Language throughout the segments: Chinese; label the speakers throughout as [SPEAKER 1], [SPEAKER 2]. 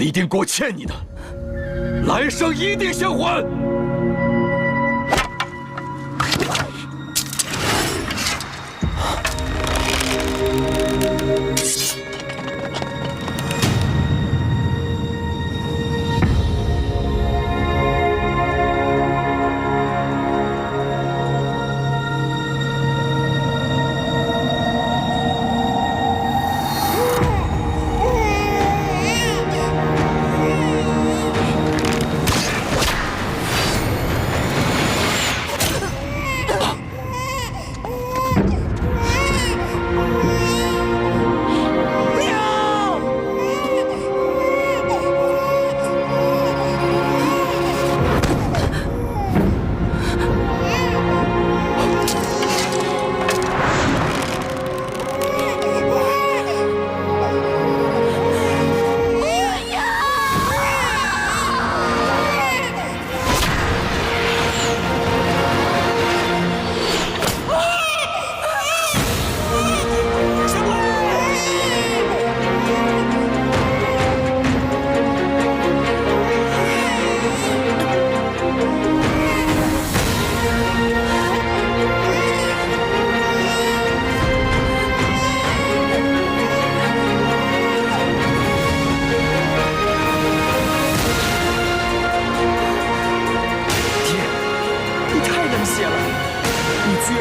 [SPEAKER 1] 李定国欠你的，来生一定相还。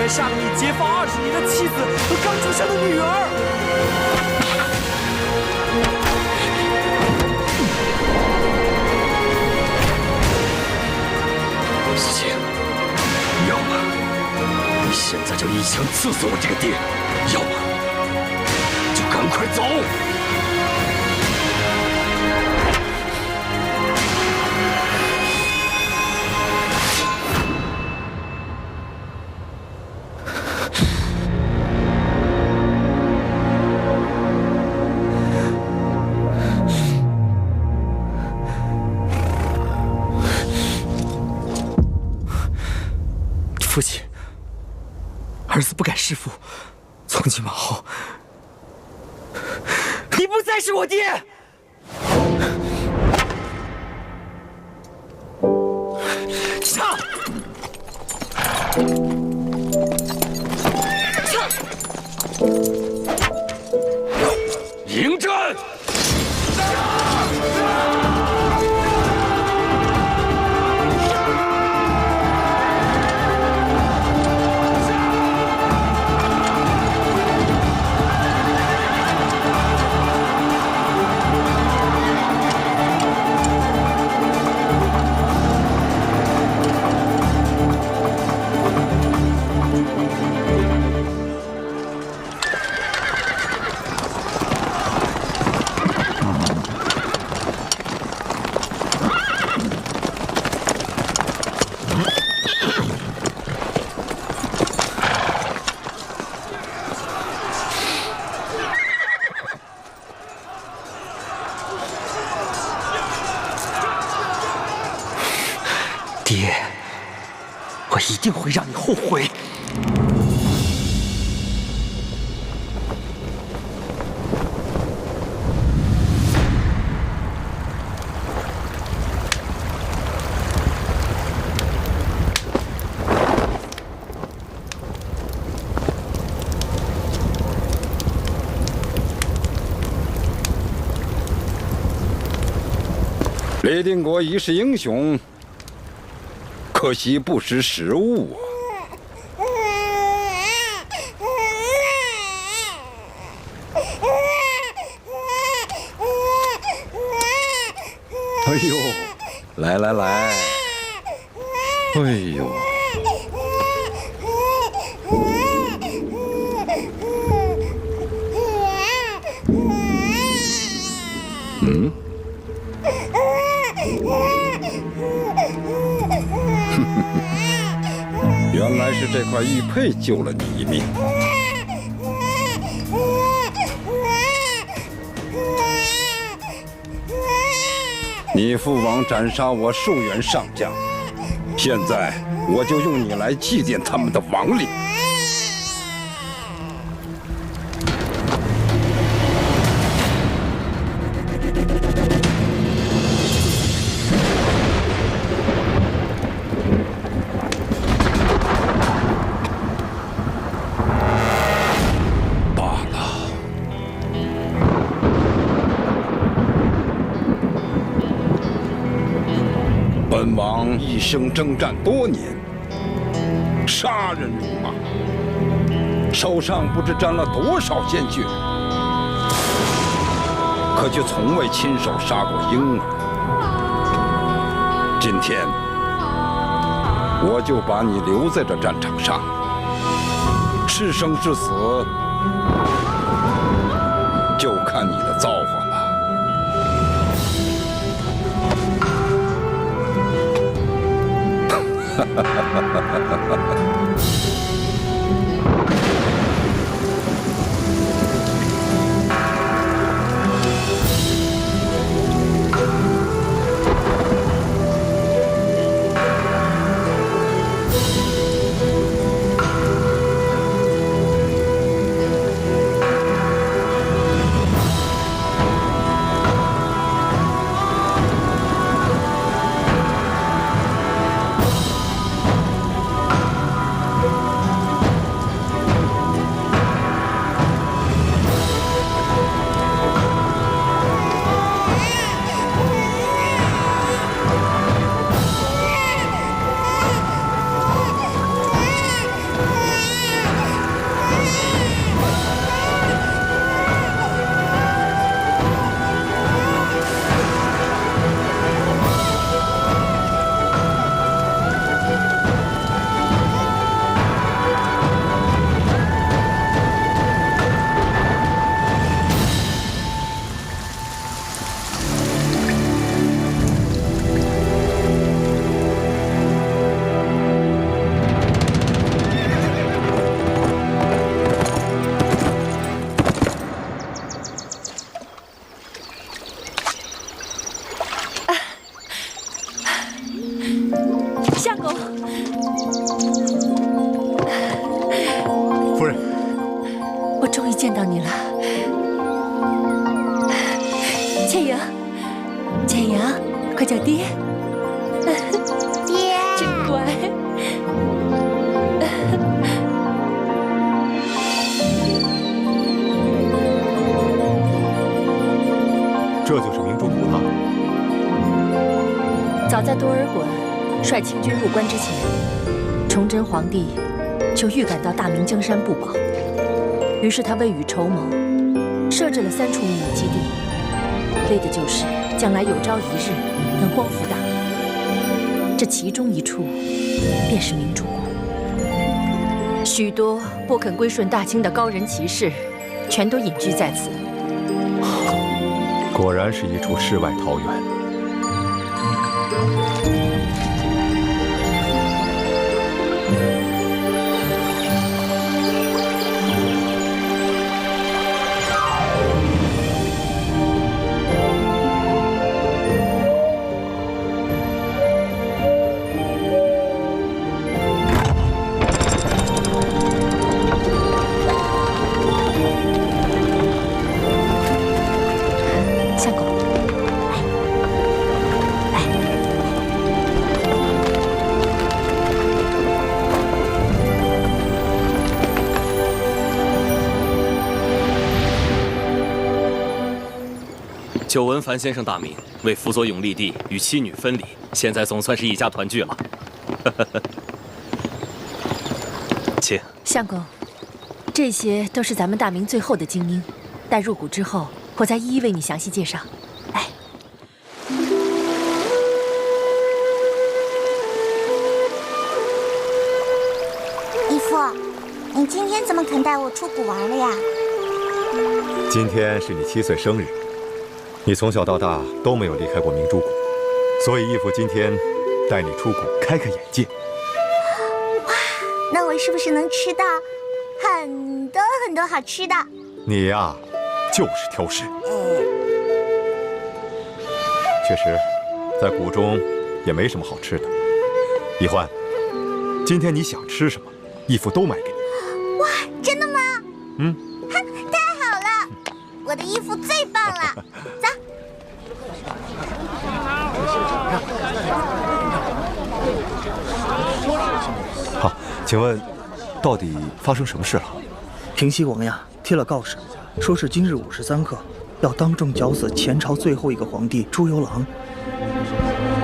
[SPEAKER 2] 下令解放20年的妻子和刚出生的女儿。
[SPEAKER 1] 西青，要么你现在就一枪刺死我这个爹，要么就赶快走。
[SPEAKER 2] 父亲，儿子不敢弑父，从今往后，你不再是我爹。上！
[SPEAKER 1] 迎战！
[SPEAKER 2] 爹，我一定会让你后悔。
[SPEAKER 3] 李定国一世英雄，可惜不识时务啊！哎呦，来来来，哎呦！嗯。原来是这块玉佩救了你一命。你父王斩杀我数员上将，现在我就用你来祭奠他们的亡灵。本王一生征战多年，杀人如麻，手上不知沾了多少鲜血，可却从未亲手杀过婴儿。今天，我就把你留在这战场上，是生是死，就看你的造化了。哈哈哈哈哈！
[SPEAKER 4] 相公，
[SPEAKER 5] 夫人，
[SPEAKER 4] 我终于见到你了。倩莹，倩莹，快叫爹！
[SPEAKER 6] 爹，
[SPEAKER 4] 真乖。
[SPEAKER 5] 这就是明珠谷了。
[SPEAKER 4] 早在多尔衮率清军入关之前，崇祯皇帝就预感到大明江山不保，于是他未雨绸缪，设置了3处秘密基地，为的就是将来有朝一日能光复大明。这其中一处便是明珠谷。许多不肯归顺大清的高人骑士，全都隐居在此。
[SPEAKER 5] 果然是一处世外桃源。
[SPEAKER 2] 久闻樊先生大名，为辅佐永历帝与妻女分离，现在总算是一家团聚了。请。
[SPEAKER 4] 相公，这些都是咱们大明最后的精英，待入谷之后，我再一一为你详细介绍。来，
[SPEAKER 6] 义父，你今天怎么肯带我出谷玩了呀？
[SPEAKER 5] 今天是你7岁生日。你从小到大都没有离开过明珠谷，所以义父今天带你出谷开开眼界。
[SPEAKER 6] 哇，那我是不是能吃到很多很多好吃的？
[SPEAKER 5] 你呀，就是挑食。确实，在谷中也没什么好吃的。易欢，今天你想吃什么，义父都买给你。
[SPEAKER 6] 哇，真的吗？
[SPEAKER 5] 嗯。
[SPEAKER 6] 太好了，我的义父最棒了。走。
[SPEAKER 5] 好，请问，到底发生什么事了？
[SPEAKER 7] 平西王呀贴了告示，说是今日53刻，要当众绞死前朝最后一个皇帝朱由榔。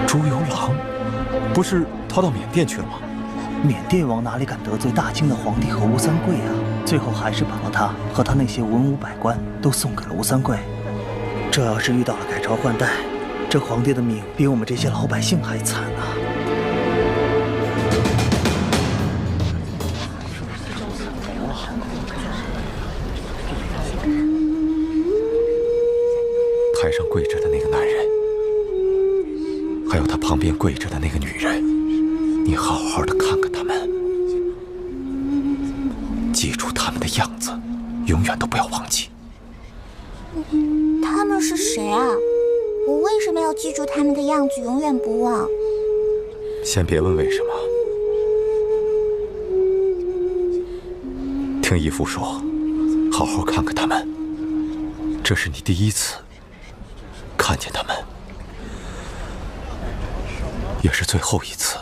[SPEAKER 5] 朱由榔？不是逃到缅甸去了吗？
[SPEAKER 7] 缅甸王哪里敢得罪大清的皇帝和吴三桂啊？最后还是把了他和他那些文武百官都送给了吴三桂。这要是遇到了改朝换代，这皇帝的命比我们这些老百姓还惨啊！
[SPEAKER 5] 台上跪着的那个男人，还有他旁边跪着的那个女人，你好好的看看他们，记住他们的样子，永远都不要忘记。
[SPEAKER 6] 他们是谁啊？我为什么要记住他们的样子，永远不忘？
[SPEAKER 5] 先别问为什么，听义父说，好好看看他们。这是你第一次看见他们，也是最后一次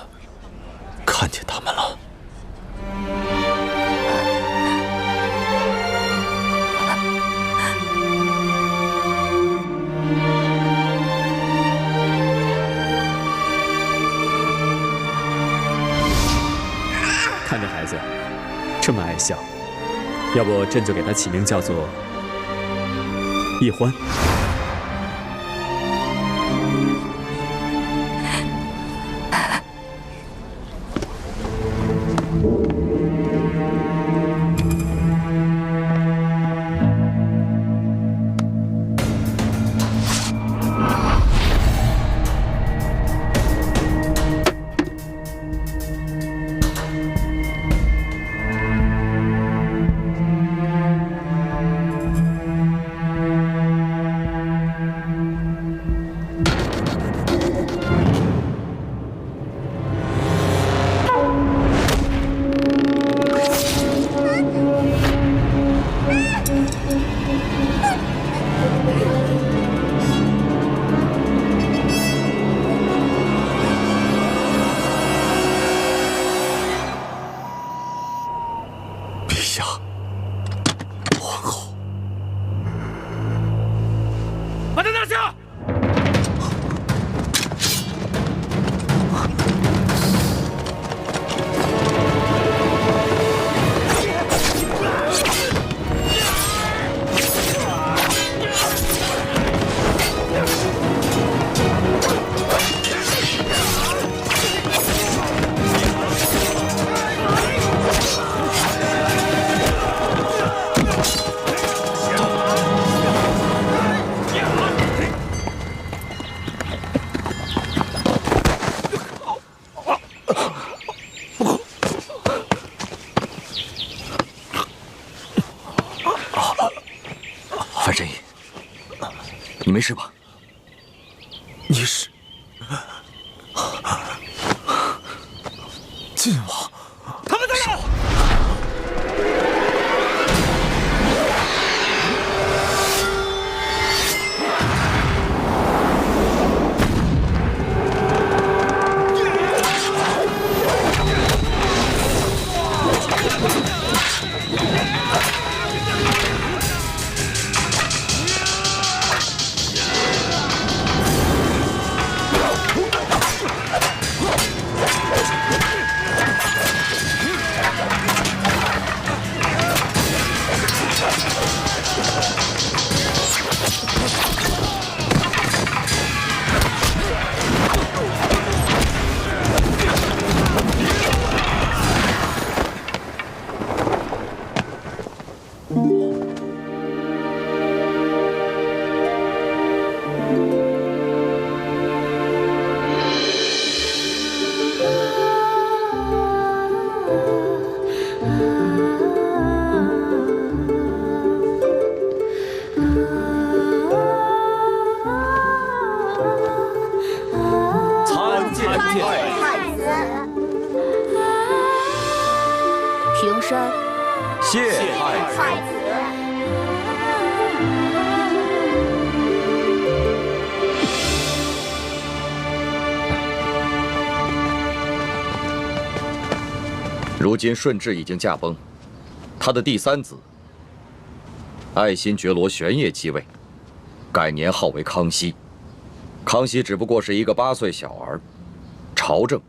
[SPEAKER 5] 看见他们了。
[SPEAKER 8] 看这孩子这么爱笑，要不朕就给他起名叫做易欢。
[SPEAKER 1] 范神医，你没事吧？
[SPEAKER 5] 你是晋王？
[SPEAKER 1] 他们在哪？
[SPEAKER 4] 平身，
[SPEAKER 1] 谢
[SPEAKER 6] 太子。
[SPEAKER 1] 如今顺治已经驾崩，他的第三子爱新觉罗玄烨继位，改年号为康熙。康熙只不过是一个8岁小儿，朝政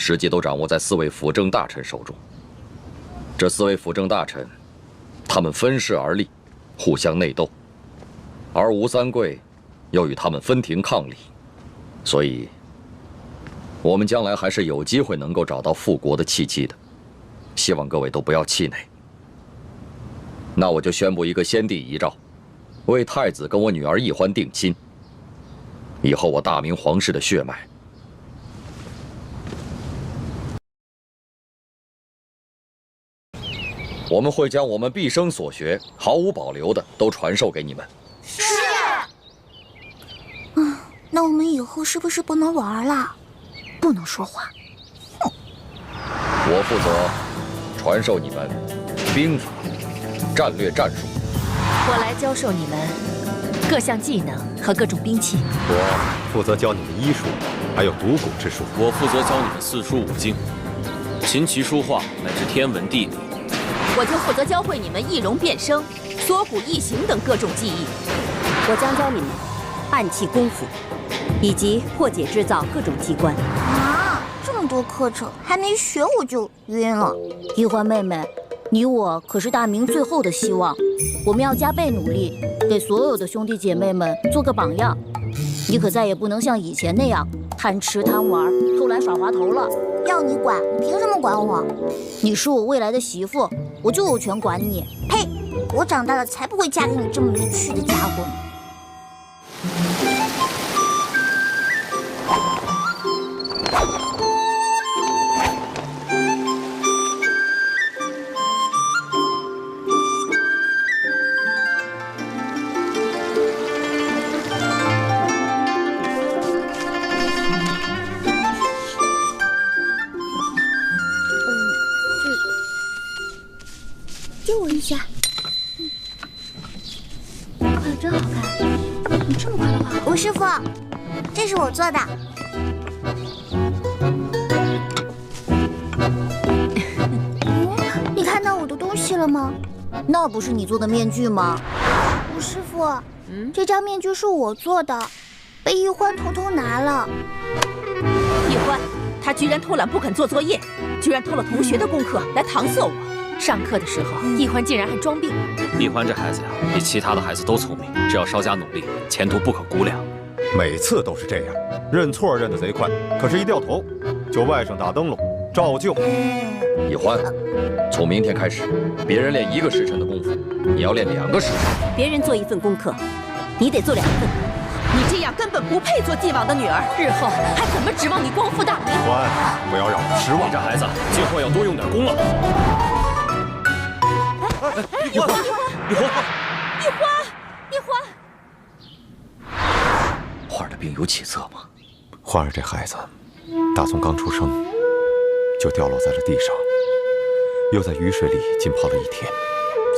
[SPEAKER 1] 实际都掌握在4位辅政大臣手中。这4位辅政大臣，他们分势而立，互相内斗，而吴三桂又与他们分庭抗礼，所以，我们将来还是有机会能够找到复国的契机的。希望各位都不要气馁。那我就宣布一个先帝遗诏，为太子跟我女儿奕欢定亲。以后我大明皇室的血脉。我们会将我们毕生所学毫无保留的都传授给你们。
[SPEAKER 6] 是。那我们以后是不是不能玩了？不能说话。
[SPEAKER 1] 我负责传授你们兵法、战略战术。
[SPEAKER 4] 我来教授你们各项技能和各种兵器。
[SPEAKER 5] 我负责教你们医术，还有读古之术。
[SPEAKER 2] 我负责教你们四书五经、琴棋书画乃至天文地理。
[SPEAKER 9] 我就负责教会你们易容变声、缩骨异形等各种技艺。
[SPEAKER 10] 我将教你们暗器功夫，以及破解制造各种机关。
[SPEAKER 6] 啊，这么多课程还没学我就晕了。
[SPEAKER 10] 奕欢妹妹，你我可是大明最后的希望，我们要加倍努力，给所有的兄弟姐妹们做个榜样。你可再也不能像以前那样贪吃贪玩、偷懒耍滑头了。
[SPEAKER 6] 要你管，你凭什么管我？
[SPEAKER 10] 你是我未来的媳妇，我就有权管你。
[SPEAKER 6] 呸！我长大了才不会嫁给你这么离趣的家伙呢。借我一下。画的真好看，你这么快的画？吴师傅，这是我做的。你看到我的东西了吗？
[SPEAKER 10] 那不是你做的面具吗？
[SPEAKER 6] 吴师傅，这张面具是我做的，被奕欢偷偷拿了。
[SPEAKER 9] 奕欢，他居然偷懒不肯做作业，居然偷了同学的功课来搪塞我。
[SPEAKER 4] 上课的时候，奕欢竟然还装病。
[SPEAKER 2] 奕欢这孩子呀，比其他的孩子都聪明，只要稍加努力，前途不可估量。
[SPEAKER 5] 每次都是这样，认错认得贼快，可是一掉头就外甥打灯笼，照旧。
[SPEAKER 1] 奕欢，从明天开始，别人练1个时辰的功夫，你要练2个时辰。
[SPEAKER 10] 别人做1份功课，你得做2份。
[SPEAKER 9] 你这样根本不配做晋王的女儿，日后还怎么指望你光复大明？
[SPEAKER 5] 奕欢，不要让我失望。
[SPEAKER 2] 你这孩子，今后要多用点功了。
[SPEAKER 9] 奕欢，
[SPEAKER 1] 花儿的病有起色吗？
[SPEAKER 5] 花儿这孩子，打从刚出生就掉落在了地上，又在雨水里浸泡了1天，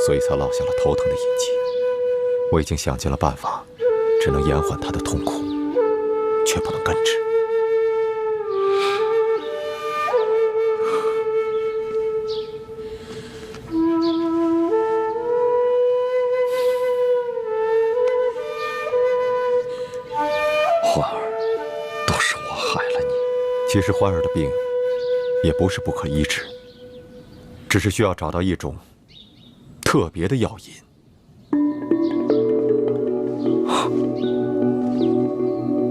[SPEAKER 5] 所以才落下了头疼的印记。我已经想尽了办法，只能延缓他的痛苦，却不能根治。
[SPEAKER 1] 花儿，都是我害了你。
[SPEAKER 5] 其实花儿的病也不是不可医治，只是需要找到一种特别的药引。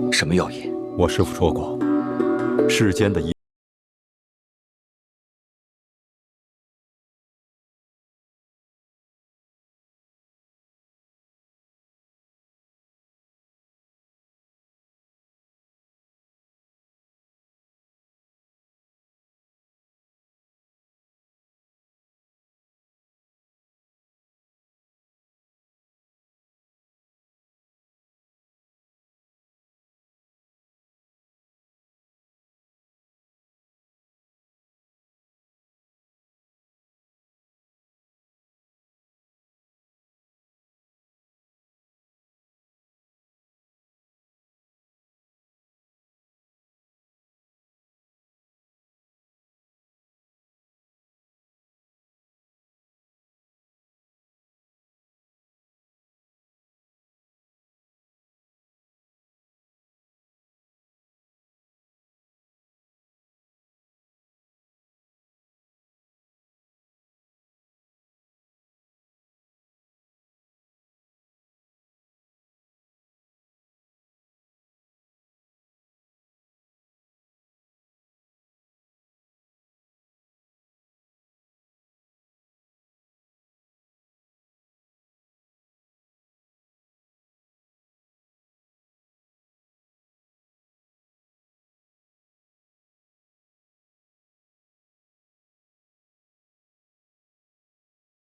[SPEAKER 1] 什么药引？
[SPEAKER 5] 我师父说过，世间的一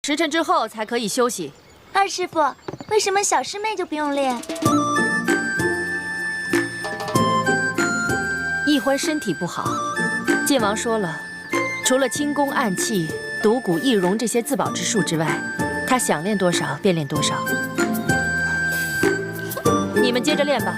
[SPEAKER 4] 时辰之后才可以休息。
[SPEAKER 6] 二师傅，为什么小师妹就不用练？
[SPEAKER 4] 易欢身体不好，剑王说了，除了轻功、暗器、独骨、易容这些自保之术之外，他想练多少便练多少。你们接着练吧。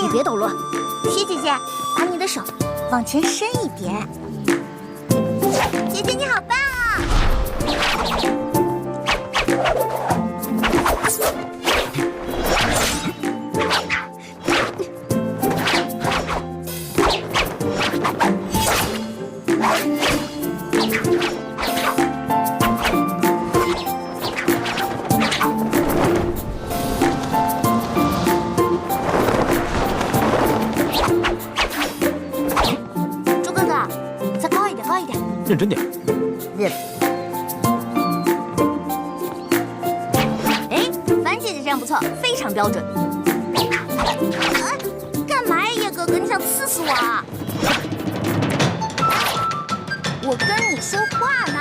[SPEAKER 10] 你别捣乱，
[SPEAKER 6] 徐姐姐，把你的手往前伸一点。姐姐你好棒啊！
[SPEAKER 8] 认真点。
[SPEAKER 6] 哎，樊姐姐这样不错，非常标准。干嘛呀，叶哥哥？你想刺死我啊？我跟你说话呢。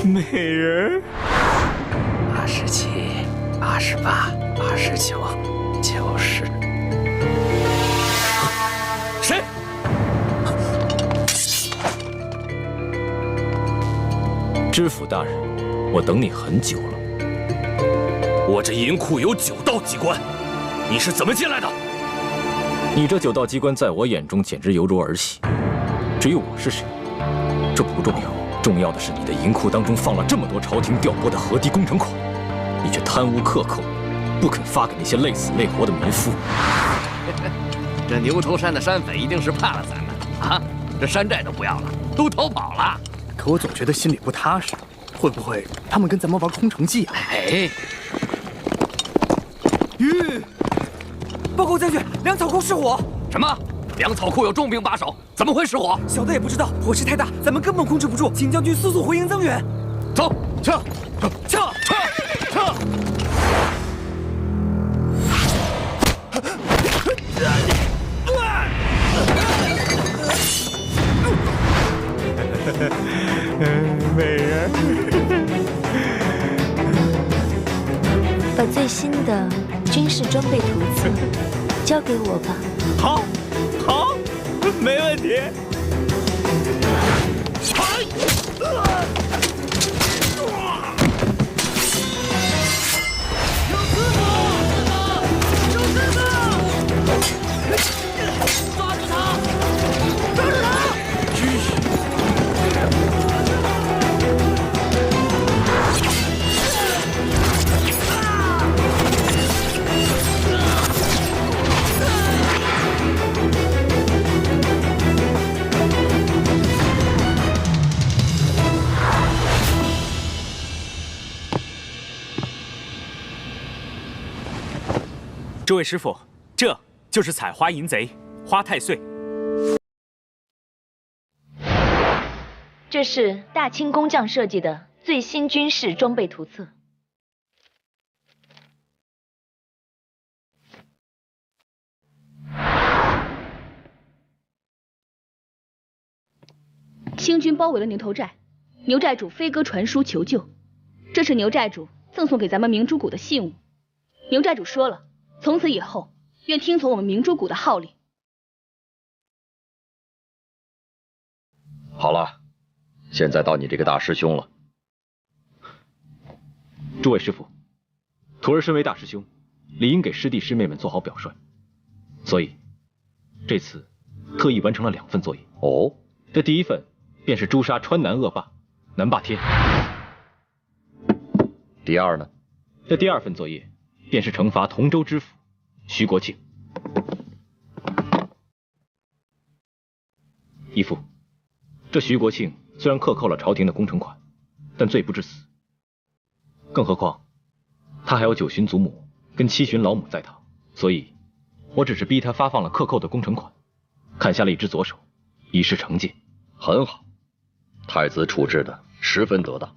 [SPEAKER 8] 美人
[SPEAKER 2] ，87、88、89、90。谁？
[SPEAKER 11] 知府大人，我等你很久了。
[SPEAKER 2] 我这银库有9道机关，你是怎么进来的？
[SPEAKER 11] 你这9道机关在我眼中简直犹如儿戏。至于我是谁，这不重要。重要的是，你的银库当中放了这么多朝廷调拨的河堤工程款，你却贪污克扣，不肯发给那些累死累活的民夫。
[SPEAKER 1] 这牛头山的山匪一定是怕了咱们啊！这山寨都不要了，都逃跑了。
[SPEAKER 7] 可我总觉得心里不踏实，会不会他们跟咱们玩空城计啊？
[SPEAKER 1] 哎，
[SPEAKER 12] 报告将军，粮草库失火。
[SPEAKER 1] 什么？粮草库有重兵把守，怎么会失火？
[SPEAKER 12] 小的也不知道，火势太大，咱们根本控制不住，请将军速速回营增援。
[SPEAKER 1] 走，撤！
[SPEAKER 8] 美人，
[SPEAKER 13] 把最新的军事装备图册交给我吧。
[SPEAKER 8] 好，没问题。
[SPEAKER 12] 这位师傅，这就是采花淫贼花太岁。
[SPEAKER 13] 这是大清工匠设计的最新军事装备图册。
[SPEAKER 14] 清军包围了牛头寨，牛寨主飞鸽传书求救，这是牛寨主赠送给咱们明珠谷的信物。牛寨主说了，从此以后愿听从我们明珠谷的号令。
[SPEAKER 1] 好了，现在到你这个大师兄了。
[SPEAKER 11] 诸位师傅，徒儿身为大师兄，理应给师弟师妹们做好表率，所以这次特意完成了2份作业。
[SPEAKER 1] 哦，
[SPEAKER 11] 这第1份便是诛杀川南恶霸南霸天。
[SPEAKER 1] 第2呢？
[SPEAKER 11] 这第2份作业便是惩罚同州知府徐国庆。义父，这徐国庆虽然克扣了朝廷的工程款，但罪不至死。更何况他还有9旬祖母跟7旬老母在堂，所以我只是逼他发放了克扣的工程款，砍下了一只左手，以示惩戒。
[SPEAKER 1] 很好，太子处置的十分得当。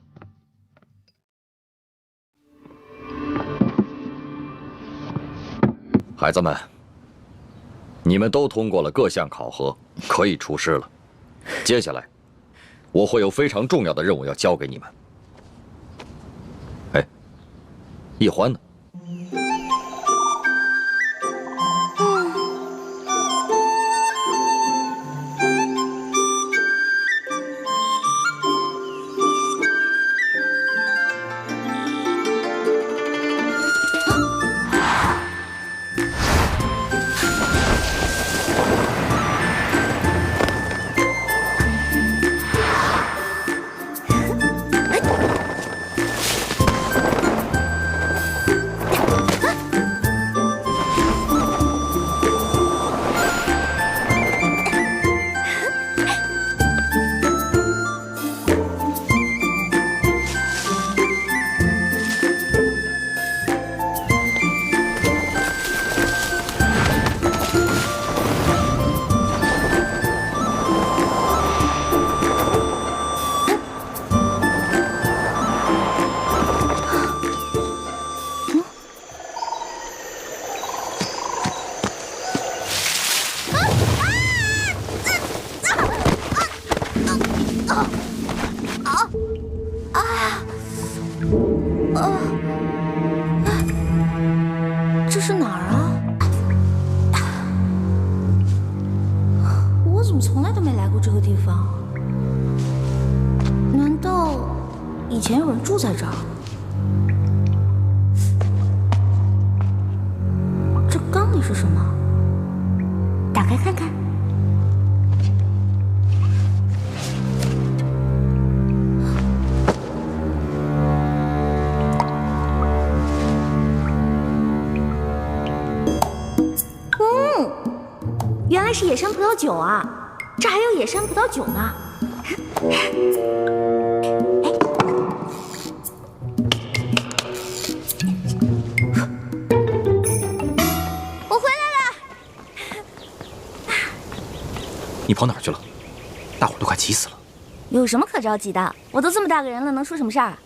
[SPEAKER 1] 孩子们，你们都通过了各项考核，可以出师了。接下来，我会有非常重要的任务要交给你们。哎，易欢呢？
[SPEAKER 10] 这是哪儿啊？我怎么从来都没来过这个地方？难道以前有人住在这儿？这缸里是什么？打开看看。原来是野山葡萄酒啊！这还有野山葡萄酒呢。我回来了。
[SPEAKER 11] 你跑哪儿去了？大伙都快急死了。
[SPEAKER 10] 有什么可着急的？我都这么大个人了，能出什么事儿啊？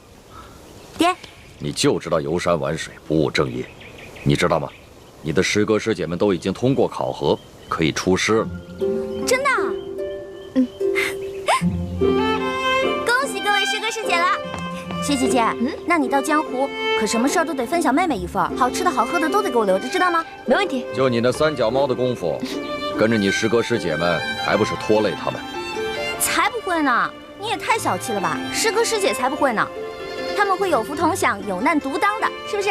[SPEAKER 10] 爹，
[SPEAKER 1] 你就知道游山玩水，不务正业，你知道吗？你的师哥师姐们都已经通过考核，可以出师了。
[SPEAKER 10] 真的？恭喜各位师哥师姐了。薛姐姐，那你到江湖可什么事儿都得分享妹妹一份，好吃的好喝的都得给我留着，知道吗？
[SPEAKER 13] 没问题。
[SPEAKER 1] 就你那3脚猫的功夫，跟着你师哥师姐们，还不是拖累他们？
[SPEAKER 10] 才不会呢！你也太小气了吧！师哥师姐才不会呢，他们会有福同享，有难独当的，是不是？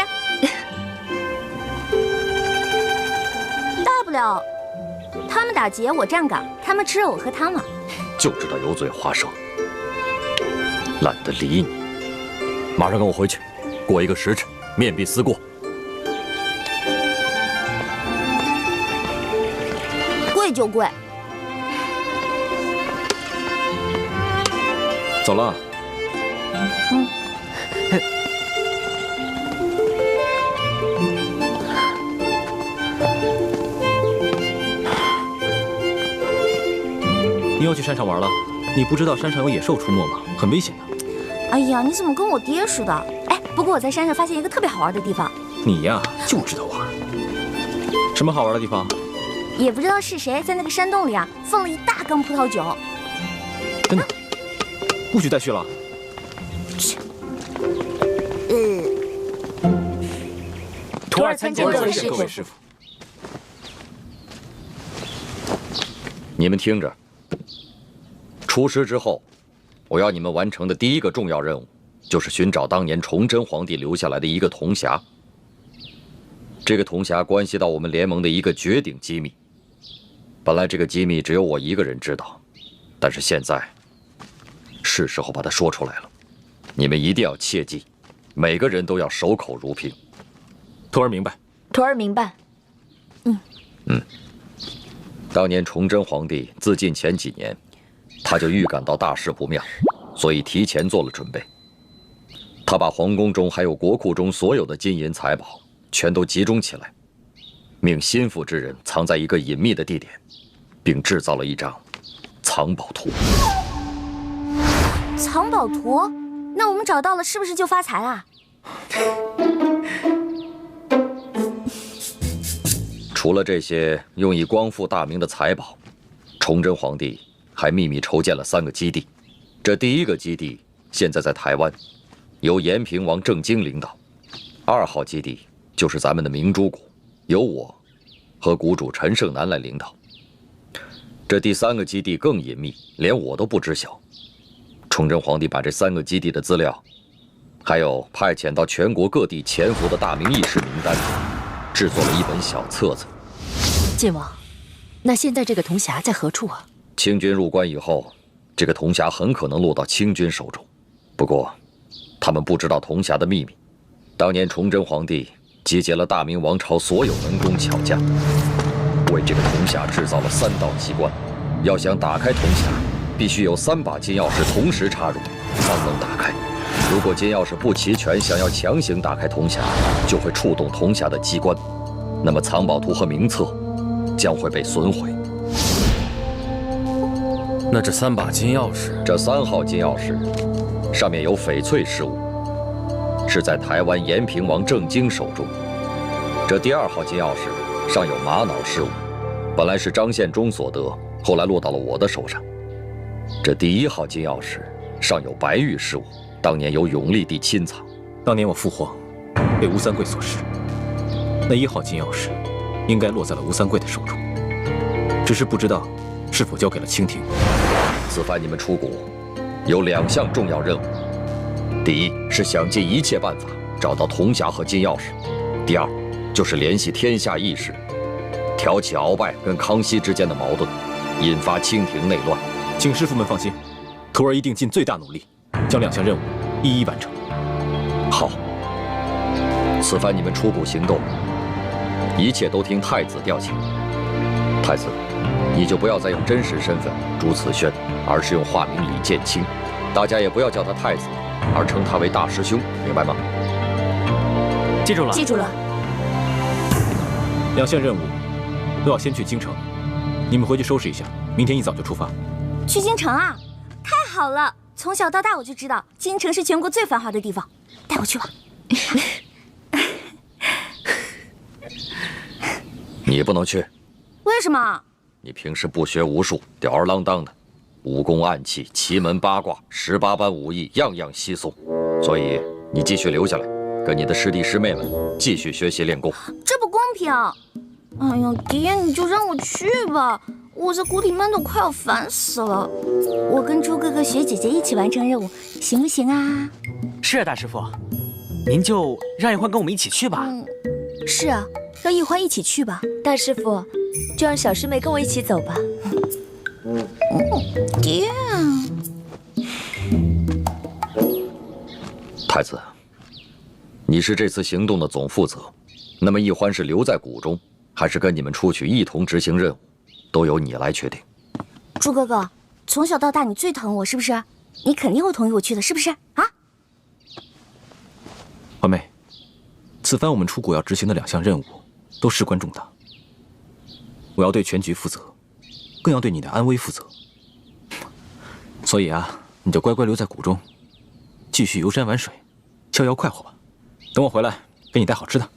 [SPEAKER 10] 大不了他们打劫，我站岗；他们吃肉，我喝汤嘛。
[SPEAKER 1] 就知道油嘴滑舌，懒得理你。马上跟我回去，过一个时辰，面壁思过。
[SPEAKER 10] 跪就跪。
[SPEAKER 11] 走了。你要去山上玩了？你不知道山上有野兽出没吗？很危险的。
[SPEAKER 10] 哎呀，你怎么跟我爹似的？哎，不过我在山上发现一个特别好玩的地方。
[SPEAKER 11] 你呀，就知道玩。什么好玩的地方？
[SPEAKER 10] 也不知道是谁在那个山洞里啊，放了一大缸葡萄酒。
[SPEAKER 11] 真的？不许再去了。
[SPEAKER 13] 徒儿参见各位师傅。
[SPEAKER 1] 你们听着，出师之后，我要你们完成的第一个重要任务，就是寻找当年崇祯皇帝留下来的一个铜匣。这个铜匣关系到我们联盟的一个绝顶机密。本来这个机密只有我一个人知道，但是现在是时候把它说出来了。你们一定要切记，每个人都要守口如瓶。
[SPEAKER 11] 徒儿明白。
[SPEAKER 13] 徒儿明白。
[SPEAKER 1] 当年崇祯皇帝自尽前几年，他就预感到大事不妙，所以提前做了准备。他把皇宫中还有国库中所有的金银财宝全都集中起来，命心腹之人藏在一个隐秘的地点，并制造了一张藏宝图。
[SPEAKER 6] 藏宝图？那我们找到了，是不是就发财啦？
[SPEAKER 1] 除了这些用以光复大明的财宝，崇祯皇帝还秘密筹建了3个基地。这第一个基地现在在台湾，由延平王郑经领导；2号基地就是咱们的明珠谷，由我和谷主陈胜男来领导。这第3个基地更隐秘，连我都不知晓。崇祯皇帝把这3个基地的资料，还有派遣到全国各地潜伏的大明义士名单，制作了一本小册子。
[SPEAKER 4] 晋王，那现在这个铜匣在何处啊？
[SPEAKER 1] 清军入关以后，这个铜匣很可能落到清军手中。不过，他们不知道铜匣的秘密。当年崇祯皇帝集结了大明王朝所有能工巧匠，为这个铜匣制造了3道机关。要想打开铜匣，必须有3把金钥匙同时插入，方能打开。如果金钥匙不齐全，想要强行打开铜匣，就会触动铜匣的机关，那么藏宝图和名册将会被损毁。
[SPEAKER 2] 那这3把金钥匙，
[SPEAKER 1] 这3号金钥匙上面有翡翠饰物，是在台湾延平王郑经手中。这第2号金钥匙上有玛瑙饰物，本来是张献忠所得，后来落到了我的手上。这第1号金钥匙上有白玉饰物，当年由永历帝亲藏。
[SPEAKER 11] 当年我父皇被吴三桂所弑，那1号金钥匙应该落在了吴三桂的手中，只是不知道是否交给了清廷。
[SPEAKER 1] 此番你们出谷有2项重要任务：第一是想尽一切办法找到铜匣和金钥匙；第2就是联系天下义士，挑起鳌拜跟康熙之间的矛盾，引发清廷内乱。
[SPEAKER 11] 请师傅们放心，徒儿一定尽最大努力，将2项任务一一完成。
[SPEAKER 1] 好，此番你们出谷行动，一切都听太子调遣。太子，你就不要再用真实身份朱慈轩，而是用化名李建清。大家也不要叫他太子，而称他为大师兄，明白吗？
[SPEAKER 8] 记住了。
[SPEAKER 13] 记住了。
[SPEAKER 11] 2项任务都要先去京城，你们回去收拾一下，明天一早就出发。
[SPEAKER 6] 去京城啊？太好了！从小到大我就知道京城是全国最繁华的地方，带我去吧。
[SPEAKER 1] 你不能去。
[SPEAKER 6] 为什么？
[SPEAKER 1] 你平时不学无术，吊儿郎当的，武功暗器、奇门八卦、18般武艺，样样稀松，所以你继续留下来，跟你的师弟师妹们继续学习练功。
[SPEAKER 6] 这不公平！哎呀，爹，你就让我去吧，我在谷里闷得快要烦死了。我跟朱哥哥、学姐姐一起完成任务，行不行啊？
[SPEAKER 12] 是啊，大师傅，您就让一欢跟我们一起去吧。
[SPEAKER 4] 是啊，让一欢一起去吧。
[SPEAKER 13] 大师傅，就让小师妹跟我一起走吧。
[SPEAKER 6] 爹，
[SPEAKER 1] 太子，你是这次行动的总负责，那么一欢是留在谷中，还是跟你们出去一同执行任务，都由你来决定。
[SPEAKER 6] 朱哥哥，从小到大你最疼我，是不是？你肯定会同意我去的，是不是啊？
[SPEAKER 11] 欢妹，此番我们出谷要执行的2项任务都事关重大，我要对全局负责，更要对你的安危负责。所以啊，你就乖乖留在谷中，继续游山玩水，逍遥快活吧。等我回来，给你带好吃的。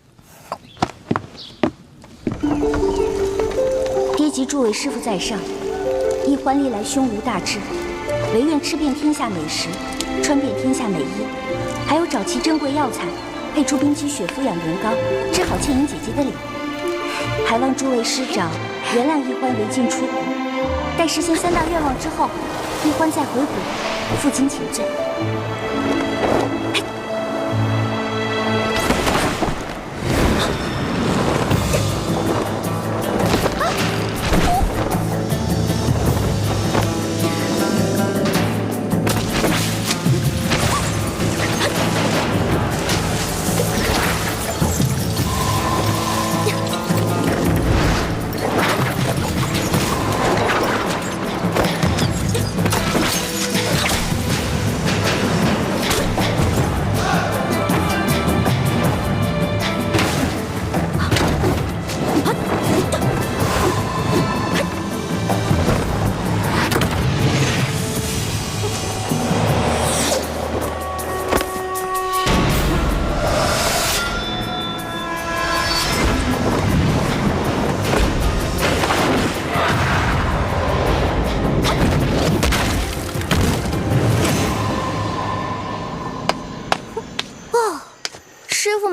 [SPEAKER 6] 爹及诸位师傅在上，一欢历来胸无大志，唯愿吃遍天下美食，穿遍天下美衣，还有找齐珍贵药材，配出冰肌血肤养颜膏，治好倩影姐姐的脸。还望诸位师长原谅一欢违禁出谷，待实现3大愿望之后，一欢再回谷，负荆请罪。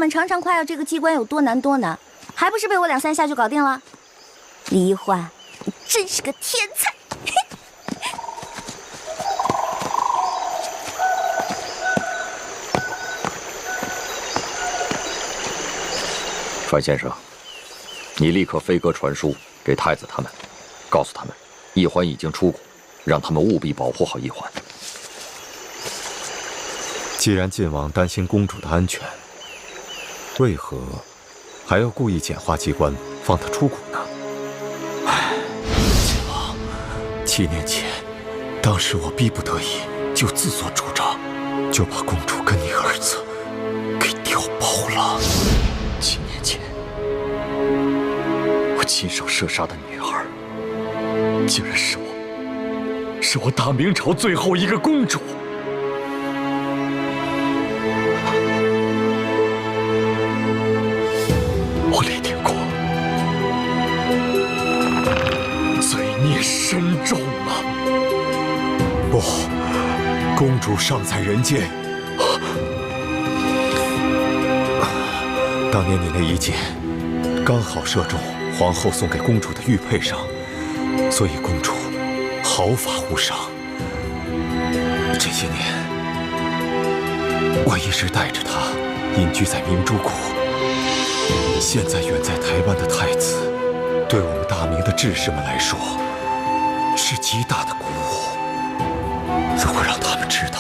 [SPEAKER 6] 常常夸耀这个机关有多难多难，还不是被我2、3下就搞定了？李一欢，你真是个天才！
[SPEAKER 1] 船先生，你立刻飞鸽传书给太子他们，告诉他们，一欢已经出谷，让他们务必保护好一欢。
[SPEAKER 5] 既然晋王担心公主的安全，为何还要故意简化机关，放她出谷呢？唉，晋王，7年前，当时我逼不得已，就自作主张，就把公主跟你儿子给调包了。
[SPEAKER 1] 7年前，我亲手射杀的女儿，竟然是我大明朝最后一个公主。我历听过，罪孽深重啊！
[SPEAKER 5] 不，公主尚在人间。当年你那一箭，刚好射中皇后送给公主的玉佩上，所以公主毫发无伤。这些年，我一直带着她隐居在明珠谷。现在远在台湾的太子，对我们大明的志士们来说，是极大的鼓舞。如果让他们知道，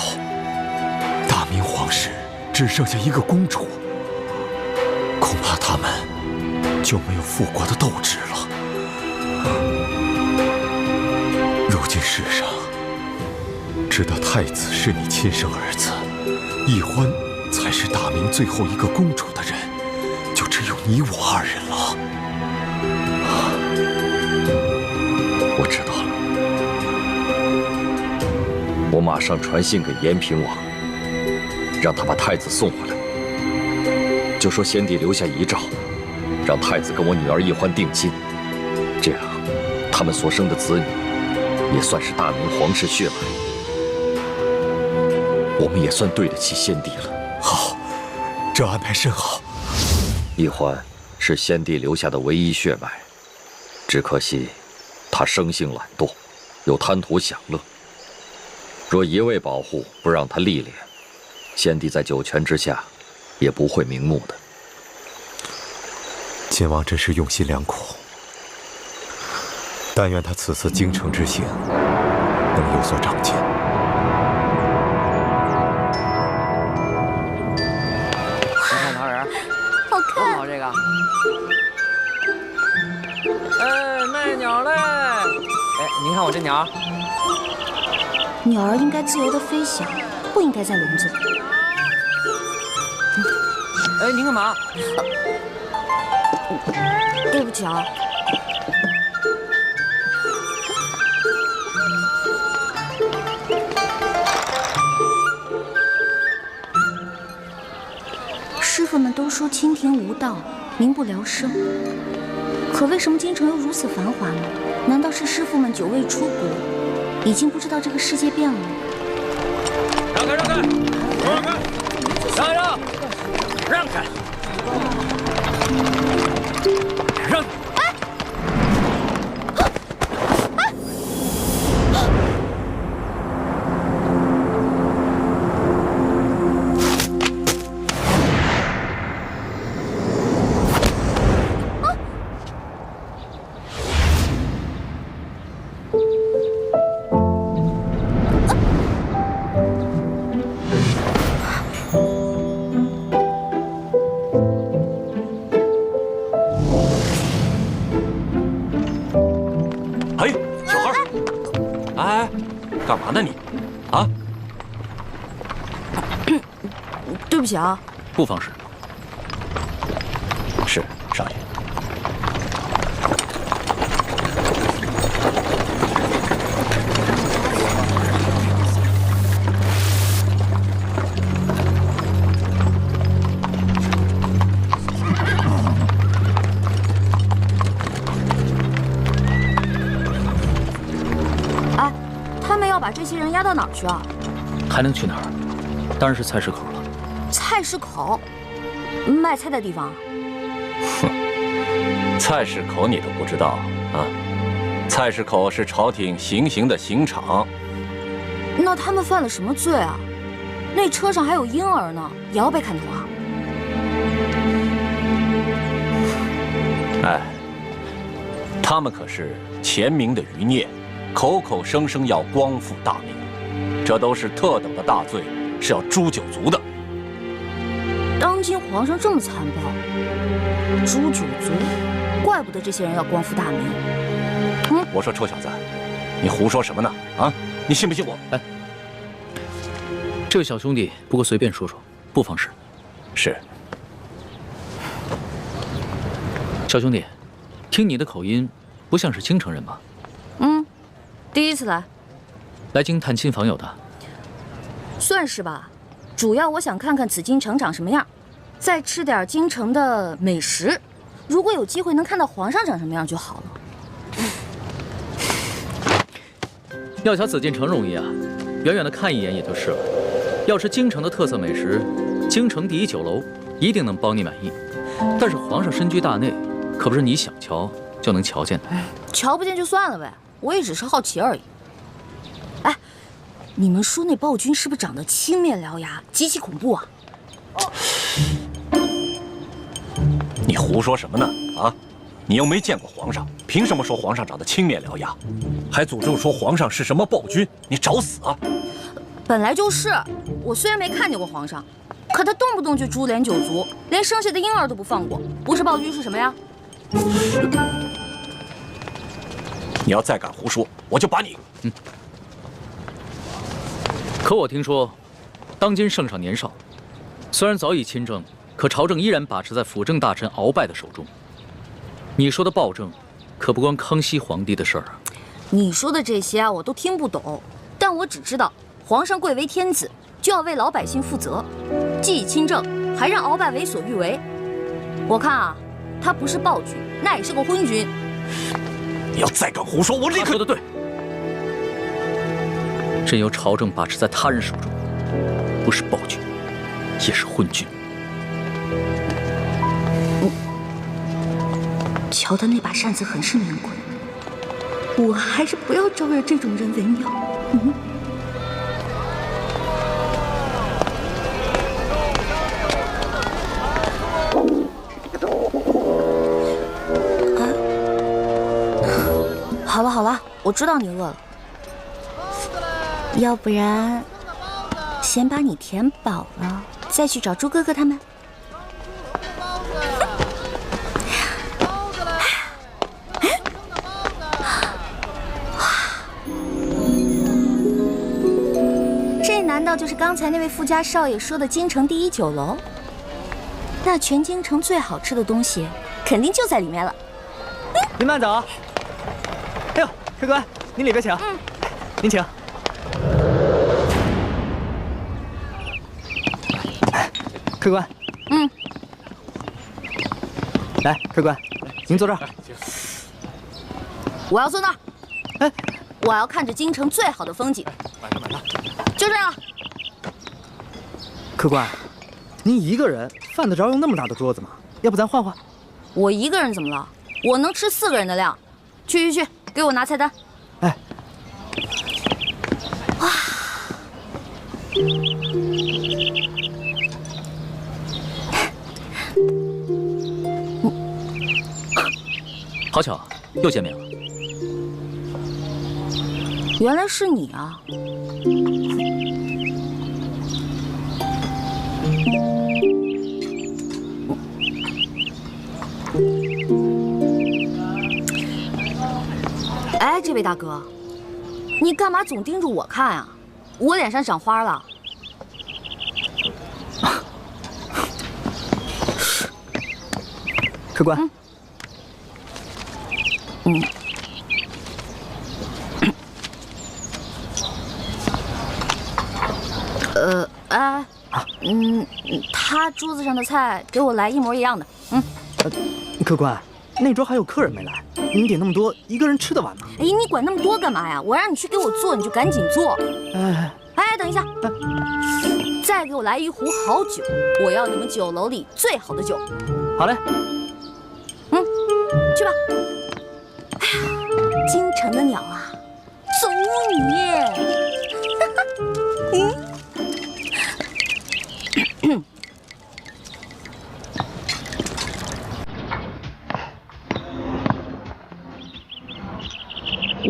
[SPEAKER 5] 大明皇室只剩下一个公主，恐怕他们就没有复国的斗志了。如今世上，知道太子是你亲生儿子，一欢才是大明最后一个公主的人，就只有你我2人了。
[SPEAKER 1] 我知道了，我马上传信给延平王，让他把太子送回来，就说先帝留下遗诏，让太子跟我女儿一欢定亲，这样他们所生的子女也算是大明皇室血脉，我们也算对得起先帝了。
[SPEAKER 5] 好，这安排甚好。
[SPEAKER 1] 一欢是先帝留下的唯一血脉，只可惜他生性懒惰，又贪图享乐。若一味保护，不让他历练，先帝在九泉之下也不会瞑目的。
[SPEAKER 5] 晋王真是用心良苦，但愿他此次京城之行能有所长进。
[SPEAKER 12] 看哪人？
[SPEAKER 6] 好看。
[SPEAKER 12] 好这个。哎，卖鸟嘞！哎，您看我这鸟。
[SPEAKER 6] 鸟儿应该自由的飞翔，不应该在笼子里。
[SPEAKER 12] 哎，您干嘛？
[SPEAKER 6] 对不起啊。师傅们都说清廷无道，民不聊生，可为什么京城又如此繁华呢？难道是师傅们久未出国，已经不知道这个世界变了吗？
[SPEAKER 11] 让开，让开，让开，让开，让开。干嘛呢你？啊？
[SPEAKER 4] 对不起啊。
[SPEAKER 8] 不妨事。
[SPEAKER 11] 是，少爷。
[SPEAKER 4] 哎，他们要把这些人押到哪儿去啊？
[SPEAKER 8] 还能去哪儿？当然是菜市口了。
[SPEAKER 4] 菜市口，卖菜的地方。
[SPEAKER 11] 哼，菜市口你都不知道啊？菜市口是朝廷行刑的刑场。
[SPEAKER 4] 那他们犯了什么罪啊？那车上还有婴儿呢，也要被砍头啊？
[SPEAKER 11] 哎，他们可是前明的余孽，口口声声要光复大明，这都是特等的大罪，是要诛九族的。
[SPEAKER 4] 当今皇上这么残暴，诛九族，怪不得这些人要光复大明。
[SPEAKER 11] 我说臭小子，你胡说什么呢？啊，你信不信我？
[SPEAKER 8] 哎，这位小兄弟，不过随便说说，不妨事。
[SPEAKER 11] 是。
[SPEAKER 8] 小兄弟，听你的口音，不像是京城人吧？
[SPEAKER 4] 第一次来。
[SPEAKER 8] 来京探亲访友的。
[SPEAKER 4] 算是吧，主要我想看看紫禁城长什么样，再吃点京城的美食。如果有机会能看到皇上长什么样就好了。
[SPEAKER 8] 要瞧紫禁城容易啊，远远的看一眼也就是了。要是京城的特色美食，京城第一酒楼一定能帮你满意。但是皇上身居大内，可不是你想瞧就能瞧见的。
[SPEAKER 4] 瞧不见就算了呗，我也只是好奇而已。哎，你们说那暴君是不是长得青面獠牙，极其恐怖啊？
[SPEAKER 11] 你胡说什么呢？啊，你又没见过皇上，凭什么说皇上长得青面獠牙？还诅咒说皇上是什么暴君？你找死啊！
[SPEAKER 4] 本来就是，我虽然没看见过皇上，可他动不动就株连九族，连生下的婴儿都不放过，不是暴君是什么呀？
[SPEAKER 11] 你要再敢胡说，我就把你……
[SPEAKER 8] 可我听说，当今圣上年少，虽然早已亲政，可朝政依然把持在辅政大臣鳌拜的手中。你说的暴政，可不关康熙皇帝的事儿啊。
[SPEAKER 4] 你说的这些啊，我都听不懂，但我只知道，皇上贵为天子，就要为老百姓负责，既已亲政，还让鳌拜为所欲为。我看啊，他不是暴君，那也是个昏君。
[SPEAKER 11] 你要再敢胡说，我立刻……
[SPEAKER 8] 他说的对，任由朝政把持在他人手中，不是暴君，也是昏君。
[SPEAKER 6] 瞧他那把扇子很是名贵，我还是不要招惹这种人为妙。
[SPEAKER 4] 好了好了，我知道你饿了，
[SPEAKER 6] 要不然先把你填饱了，再去找猪哥哥他们。这难道就是刚才那位富家少爷说的京城第一酒楼？那全京城最好吃的东西，肯定就在里面了。
[SPEAKER 12] 您慢走。哎呦，客官，您里边请。您请。客官。来，客官，您坐这儿。
[SPEAKER 4] 我要坐那儿。哎，我要看着京城最好的风景。就这样。
[SPEAKER 12] 客官，您一个人犯得着用那么大的桌子吗？要不咱换换？
[SPEAKER 4] 我一个人怎么了？我能吃4个人的量。去，给我拿菜单。
[SPEAKER 12] 哎。
[SPEAKER 4] 哇。
[SPEAKER 8] 好巧，又见面了。
[SPEAKER 4] 原来是你啊！哎，这位大哥，
[SPEAKER 10] 你干嘛总盯着我看啊？我脸上长花了？
[SPEAKER 12] 客官。
[SPEAKER 10] 他桌子上的菜给我来一模一样的。
[SPEAKER 12] 客官，那桌还有客人没来，您点那么多，一个人吃得完吗？
[SPEAKER 10] 哎，你管那么多干嘛呀？我让你去给我做，你就赶紧做。哎，等一下，再给我来一壶好酒，我要你们酒楼里最好的酒。
[SPEAKER 12] 好嘞。
[SPEAKER 10] 去吧。哎呀，京城的鸟啊，走你！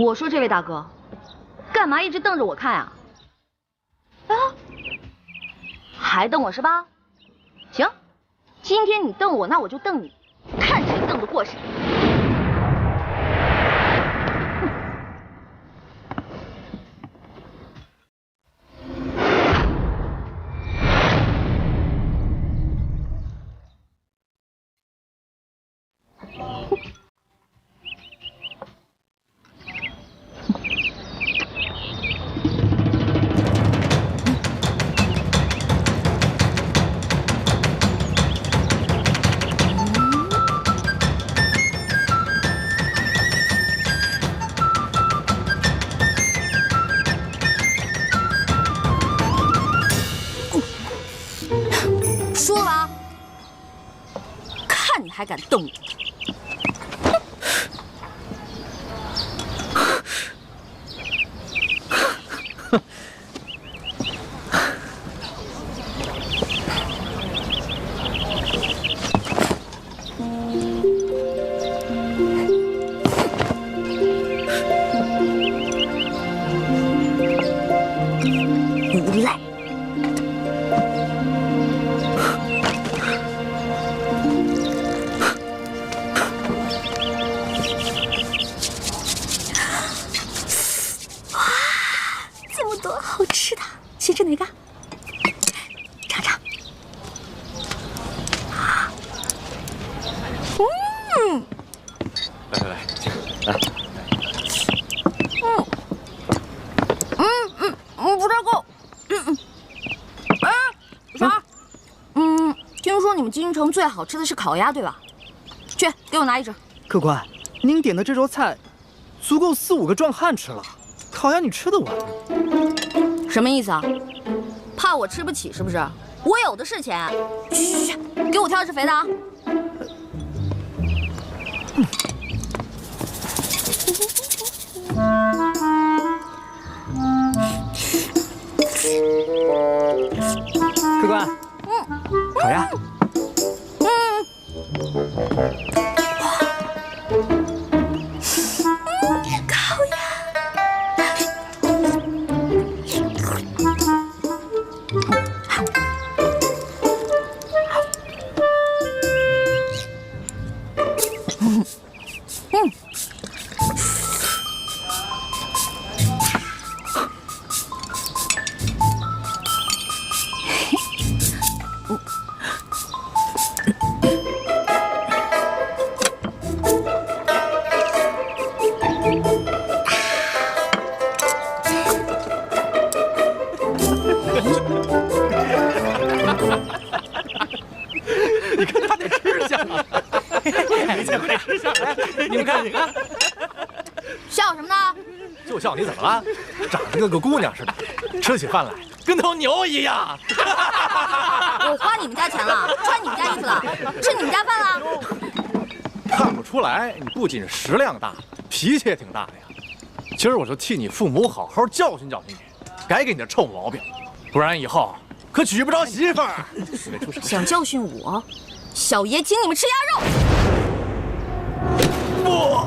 [SPEAKER 10] 我说这位大哥，干嘛一直瞪着我看啊？啊，还瞪我是吧？行，今天你瞪我，那我就瞪你，看谁瞪得过谁。说了吧，看你还敢瞪我！无赖！好吃的，先吃哪个？尝尝。
[SPEAKER 11] 来，来。
[SPEAKER 10] 不太够。啥？听说你们京城最好吃的是烤鸭，对吧？去，给我拿一只。
[SPEAKER 12] 客官，您点的这桌菜，足够4、5个壮汉吃了。烤鸭你吃得完吗？
[SPEAKER 10] 什么意思啊？怕我吃不起是不是？我有的是钱。去，给我挑只肥的啊！
[SPEAKER 12] 客官，烤鸭。
[SPEAKER 10] 烤鸭。
[SPEAKER 11] 你看他得吃下，快吃下来！你们看，你看，
[SPEAKER 10] 笑什么呢？
[SPEAKER 11] 就笑你怎么了？长得跟个姑娘似的，吃起饭来跟头牛一样。
[SPEAKER 10] 我花你们家钱了，穿你们家衣服了，吃你们家饭了。
[SPEAKER 11] 看不出来，你不仅食量大，脾气也挺大的呀。今儿我就替你父母好好教训教训你，改给你的臭毛病，不然以后可娶不着媳妇儿。
[SPEAKER 10] 想教训我，小爷请你们吃鸭肉。
[SPEAKER 11] 不。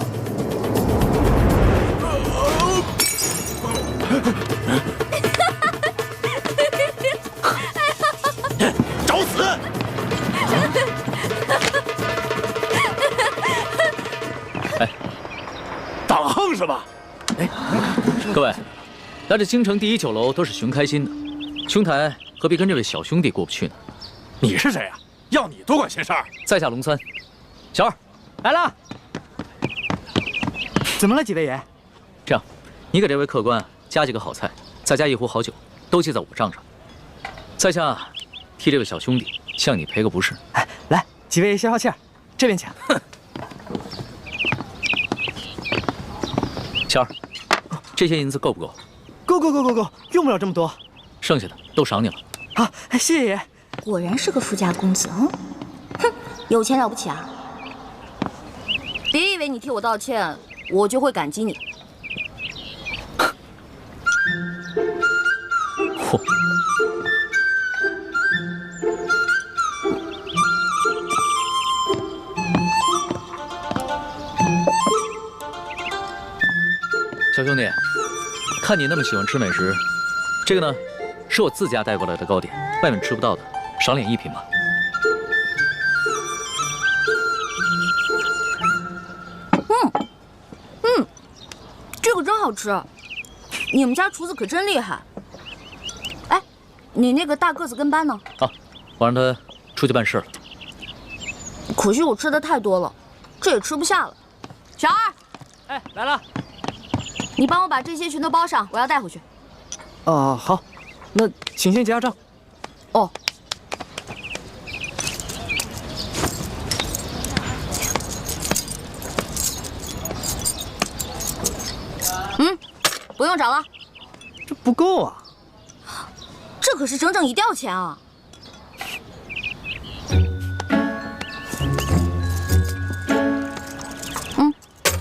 [SPEAKER 11] 找死！
[SPEAKER 8] 哎，
[SPEAKER 11] 打了横是吧？哎，
[SPEAKER 8] 各位，来这京城第一酒楼都是寻开心的，兄台何必跟这位小兄弟过不去呢？
[SPEAKER 15] 你是谁呀？要你多管闲事儿？
[SPEAKER 8] 在下龙三，小二
[SPEAKER 12] 来了。怎么了，几位爷？
[SPEAKER 8] 这样，你给这位客官加几个好菜，再加一壶好酒，都记在我账上。在下替这位小兄弟向你赔个不是。
[SPEAKER 12] 哎，来，几位爷消消气儿，这边请。
[SPEAKER 8] 哼。小二，这些银子够不够？
[SPEAKER 12] 够，用不了这么多。
[SPEAKER 8] 剩下的都赏你了。
[SPEAKER 12] 好，谢谢爷。
[SPEAKER 6] 果然是个富家公子，哼，有钱了不起啊！
[SPEAKER 4] 别以为你替我道歉，我就会感激你。
[SPEAKER 8] 嚯！小兄弟，看你那么喜欢吃美食，这个呢，是我自家带过来的糕点，外面吃不到的，赏脸一品吧。
[SPEAKER 4] 这个真好吃，你们家厨子可真厉害。哎，你那个大个子跟班呢？
[SPEAKER 8] 啊，我让他出去办事了。
[SPEAKER 4] 可惜我吃的太多了，这也吃不下了。小二，
[SPEAKER 12] 哎，来了。
[SPEAKER 4] 你帮我把这些全都包上，我要带回去。
[SPEAKER 12] 好，那请先结下账。
[SPEAKER 4] 哦。不用找了。
[SPEAKER 12] 这不够啊！
[SPEAKER 4] 这可是整整1吊钱啊！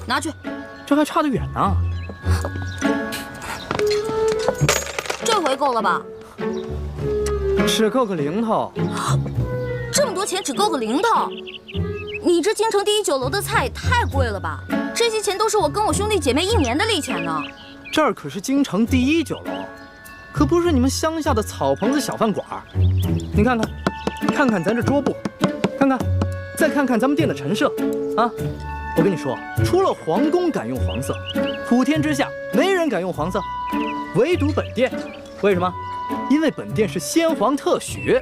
[SPEAKER 4] 拿去。
[SPEAKER 12] 这还差得远呢。
[SPEAKER 4] 这回够了吧？
[SPEAKER 12] 只够个零头。
[SPEAKER 4] 这么多钱只够个零头？你这京城第一酒楼的菜也太贵了吧？这些钱都是我跟我兄弟姐妹1年的利钱呢。
[SPEAKER 12] 这儿可是京城第一酒楼，可不是你们乡下的草棚子小饭馆。你看看咱这桌布，再看看咱们店的陈设啊！我跟你说，除了皇宫敢用黄色，普天之下没人敢用黄色，唯独本店。为什么？因为本店是先皇特许。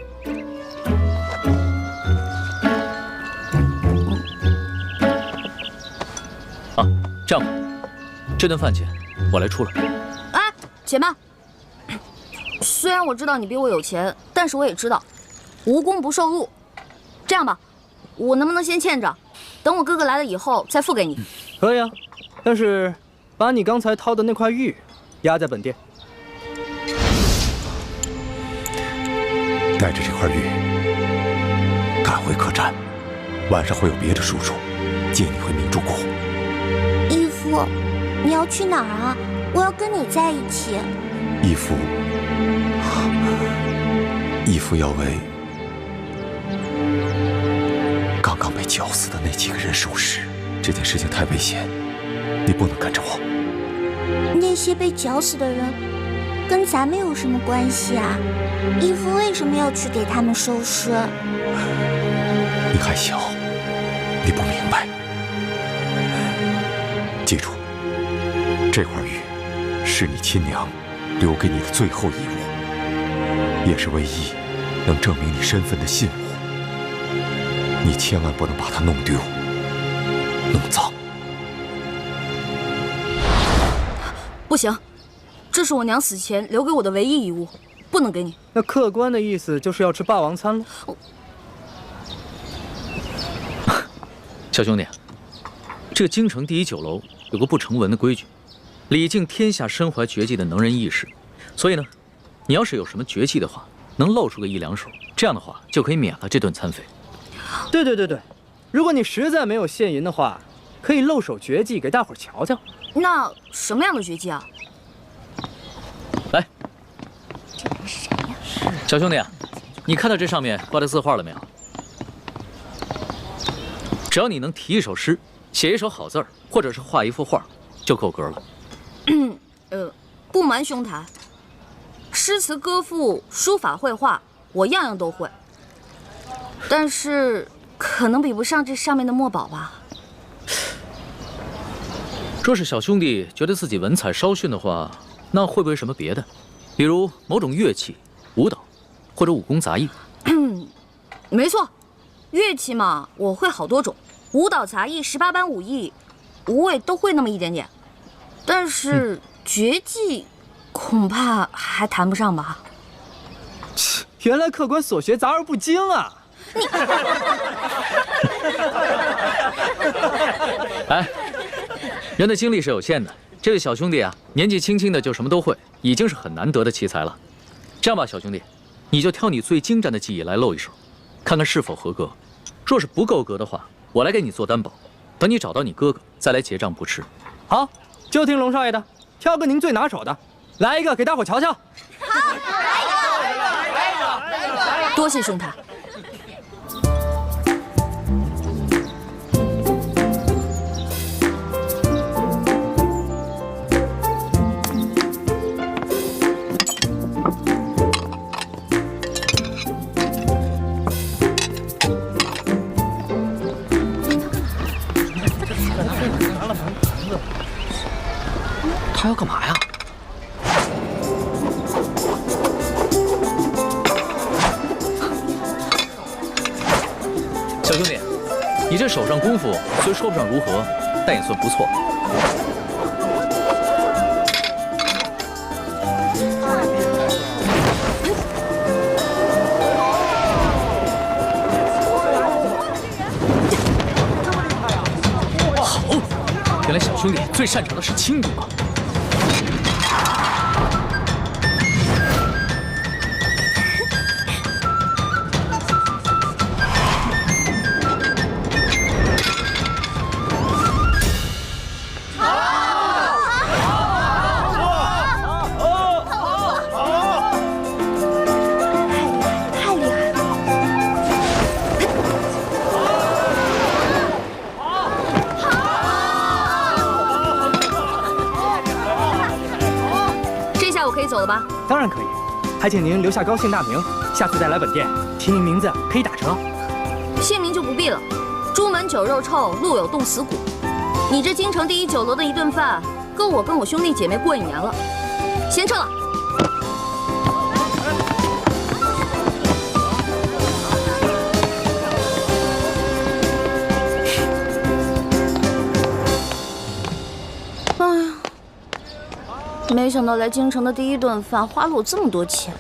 [SPEAKER 8] 啊，这样吧，这顿饭钱我来出了。
[SPEAKER 4] 哎，且慢。虽然我知道你比我有钱，但是我也知道，无功不受禄。这样吧，我能不能先欠着，等我哥哥来了以后再付给你？
[SPEAKER 12] 可以啊，但是把你刚才掏的那块玉压在本店。
[SPEAKER 5] 带着这块玉赶回客栈，晚上会有别的叔叔接你回明珠谷。
[SPEAKER 6] 义父，你要去哪儿啊？我要跟你在一起。义父要为刚刚被绞死的那几个人收尸。这件事情太危险，你不能跟着我。那些被绞死的人跟咱们有什么关系啊？义父为什么要去给他们收尸？你还小，你不明白。记住，这块玉是你亲娘留给你的最后遗物，也是唯一能证明你身份的信物。你千万不能把它弄丢、弄脏。
[SPEAKER 4] 不行，这是我娘死前留给我的唯一遗物，不能给你。
[SPEAKER 12] 那客官的意思就是要吃霸王餐了。
[SPEAKER 8] 小兄弟，这个京城第一酒楼有个不成文的规矩，礼敬天下身怀绝技的能人异士。所以呢，你要是有什么绝技的话，能露出个1、2手，这样的话就可以免了这顿餐费。
[SPEAKER 12] 对，如果你实在没有现银的话，可以露手绝技给大伙儿瞧瞧。
[SPEAKER 4] 那什么样的绝技啊？
[SPEAKER 8] 来，小兄弟啊，你看到这上面挂的字画了没有？只要你能题一首诗，写一首好字儿，或者是画一幅画，就够格了。
[SPEAKER 4] 不瞒兄台，诗词歌赋、书法绘画，我样样都会，但是可能比不上这上面的墨宝吧。
[SPEAKER 8] 若是小兄弟觉得自己文采稍逊的话，那会不会什么别的？比如某种乐器、舞蹈，或者武功杂艺？
[SPEAKER 16] 没错，乐器嘛，我会好多种，舞蹈、杂艺、18般武艺，我也都会那么一点点。但是绝技，恐怕还谈不上吧。
[SPEAKER 12] 原来客官所学杂而不精啊！
[SPEAKER 16] 你，
[SPEAKER 8] 哎，人的精力是有限的。这位小兄弟啊，年纪轻轻的就什么都会，已经是很难得的奇才了。这样吧，小兄弟，你就挑你最精湛的技艺来露一手，看看是否合格。若是不够格的话，我来给你做担保，等你找到你哥哥再来结账不迟。
[SPEAKER 12] 好，就听龙少爷的，挑个您最拿手的，来一个给大伙瞧瞧。
[SPEAKER 16] 好，来一个，多谢兄台。
[SPEAKER 8] 他要干嘛呀？小兄弟，你这手上功夫虽说不上如何，但也算不错。好，原来小兄弟最擅长的是轻功啊！
[SPEAKER 16] 走了吧？
[SPEAKER 12] 当然可以，还请您留下高姓大名，下次再来本店提您名字可以打折。
[SPEAKER 16] 姓名就不必了，朱门酒肉臭，路有冻死骨。你这京城第1酒楼的一顿饭，够我跟我兄弟姐妹过1年了。先撤了。哎呀。没想到来京城的第1顿饭花了我这么多钱，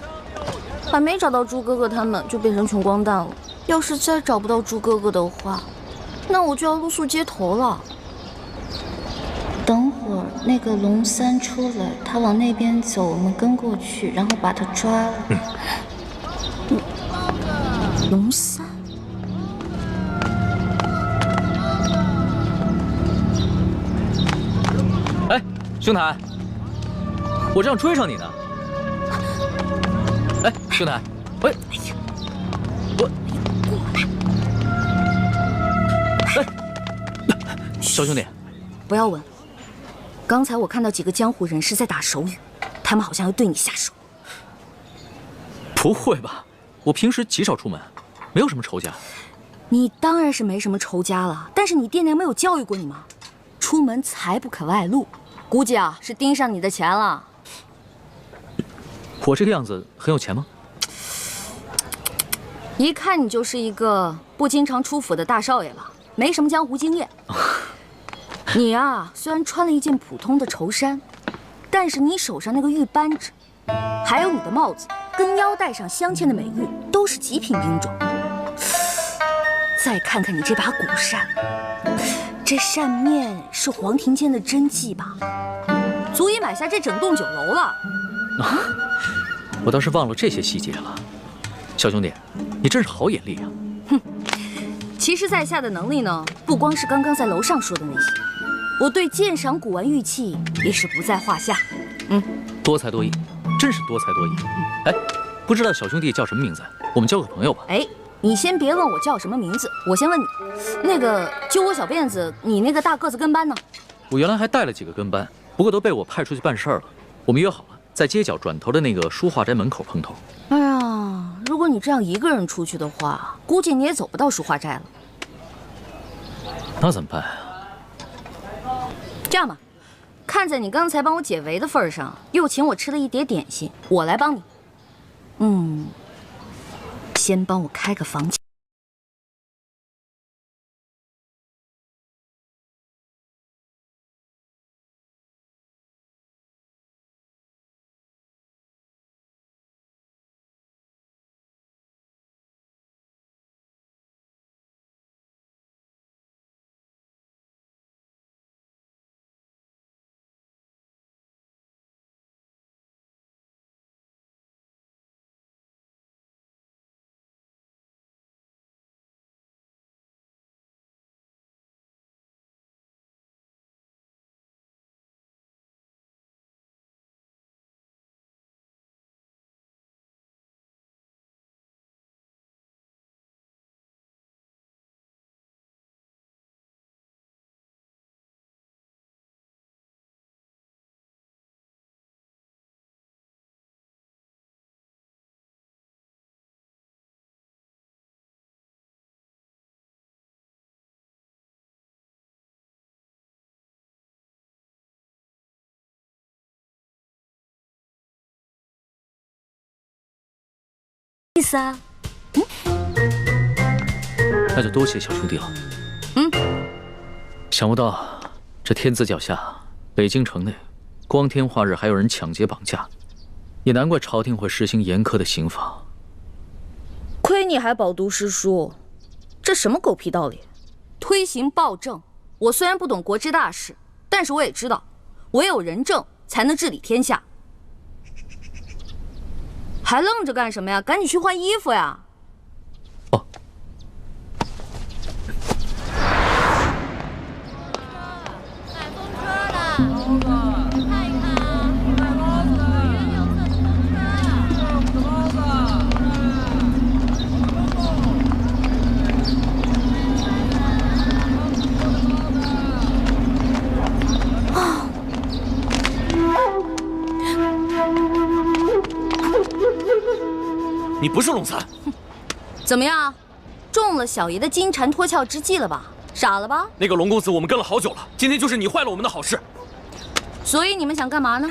[SPEAKER 16] 还没找到朱哥哥他们就变成穷光蛋了。要是再找不到朱哥哥的话，那我就要露宿街头了。
[SPEAKER 6] 等会儿那个龙三出来，他往那边走，我们跟过去，然后把他抓了。
[SPEAKER 16] 龙三？
[SPEAKER 8] 哎，兄台。我这样追上你呢。哎，兄台，喂，小兄弟，
[SPEAKER 16] 不要问。刚才我看到几个江湖人士在打手语，他们好像要对你下手。
[SPEAKER 8] 不会吧？我平时极少出门，没有什么仇家。
[SPEAKER 16] 你当然是没什么仇家了，但是你爹娘没有教育过你吗？出门财不可外露，估计啊是盯上你的钱了。
[SPEAKER 8] 我这个样子很有钱吗？
[SPEAKER 16] 一看你就是一个不经常出府的大少爷吧，没什么江湖经验。你啊，虽然穿了一件普通的绸衫，但是你手上那个玉扳指，还有你的帽子跟腰带上镶嵌的美玉，都是极品兵种。再看看你这把古扇，这扇面是黄庭坚的真迹吧？足以买下这整栋酒楼了。
[SPEAKER 8] 啊，我倒是忘了这些细节了。小兄弟，你真是好眼力啊！
[SPEAKER 16] 哼，其实在下的能力呢，不光是刚刚在楼上说的那些，我对鉴赏古玩玉器也是不在话下。
[SPEAKER 8] 多才多艺，真是多才多艺。哎，不知道小兄弟叫什么名字？我们交个朋友吧。
[SPEAKER 16] 哎，你先别问我叫什么名字，我先问你，那个揪我小辫子，你那个大个子跟班呢？
[SPEAKER 8] 我原来还带了几个跟班，不过都被我派出去办事儿了。我们约好了，在街角转头的那个书画斋门口碰头。
[SPEAKER 16] 哎呀，如果你这样一个人出去的话，估计你也走不到书画斋了。
[SPEAKER 8] 那怎么办啊？
[SPEAKER 16] 这样吧，看在你刚才帮我解围的份上，又请我吃了一碟点心，我来帮你。先帮我开个房间。意思啊？
[SPEAKER 8] 那就多谢小兄弟了。想不到这天子脚下，北京城内光天化日还有人抢劫绑架，也难怪朝廷会实行严苛的刑罚。
[SPEAKER 16] 亏你还饱读诗书，这什么狗屁道理？推行暴政，我虽然不懂国之大事，但是我也知道，唯有仁政才能治理天下。还愣着干什么呀？赶紧去换衣服呀！
[SPEAKER 8] 哦。
[SPEAKER 2] 你不是龙三，
[SPEAKER 16] 怎么样，中了小爷的金蝉脱壳之计了吧？傻了吧？
[SPEAKER 2] 那个龙公子我们跟了好久了，今天就是你坏了我们的好事。
[SPEAKER 16] 所以你们想干嘛呢？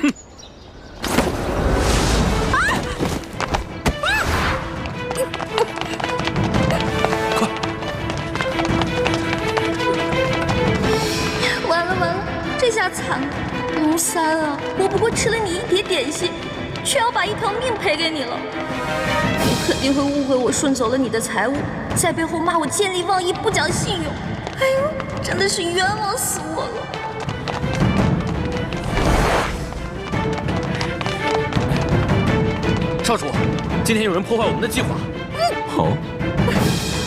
[SPEAKER 17] 完了完了，这下惨了，龙三啊！我不过吃了你一碟点心，却要把一条命赔给你了。你肯定会误会我顺走了你的财物，在背后骂我见利忘义、不讲信用。哎呦，真的是冤枉死我了！
[SPEAKER 2] 少主，今天有人破坏我们的计划。
[SPEAKER 11] 哦，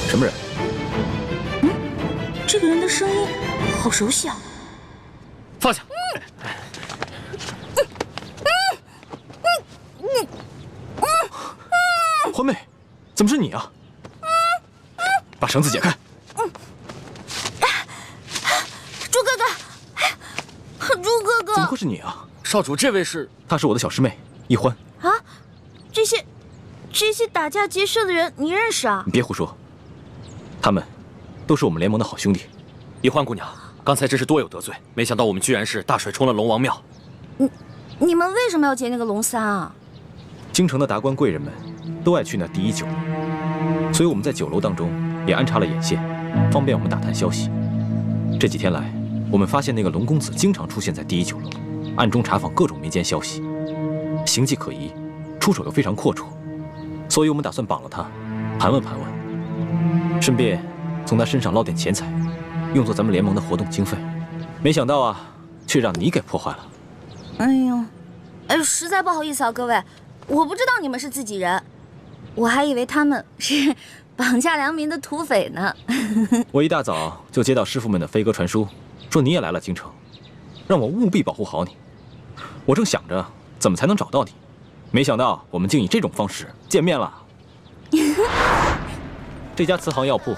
[SPEAKER 11] 什么人？
[SPEAKER 17] 这个人的声音好熟悉啊！
[SPEAKER 2] 放下。
[SPEAKER 11] 欢妹，怎么是你啊？把绳子解开。
[SPEAKER 17] 猪哥哥，猪哥哥，
[SPEAKER 11] 怎么会是你啊？
[SPEAKER 2] 少主，这位是？
[SPEAKER 11] 她是我的小师妹一欢。
[SPEAKER 17] 啊，这些打架劫舍的人，你认识啊？
[SPEAKER 11] 你别胡说，他们都是我们联盟的好兄弟。
[SPEAKER 2] 一欢姑娘，刚才真是多有得罪，没想到我们居然是大水冲了龙王庙。
[SPEAKER 16] 你们为什么要劫那个龙三啊？
[SPEAKER 11] 京城的达官贵人们都爱去那第一酒楼，所以我们在酒楼当中也安插了眼线，方便我们打探消息。这几天来，我们发现那个龙公子经常出现在第一酒楼，暗中查访各种民间消息，行迹可疑，出手又非常阔绰，所以我们打算绑了他，盘问盘问，顺便从他身上捞点钱财，用作咱们联盟的活动经费。没想到啊，却让你给破坏了。
[SPEAKER 16] 哎呦，实在不好意思啊，各位，我不知道你们是自己人，我还以为他们是绑架良民的土匪呢。
[SPEAKER 11] 我一大早就接到师傅们的飞鸽传书，说你也来了京城，让我务必保护好你。我正想着怎么才能找到你，没想到我们竟以这种方式见面了。这家慈航药铺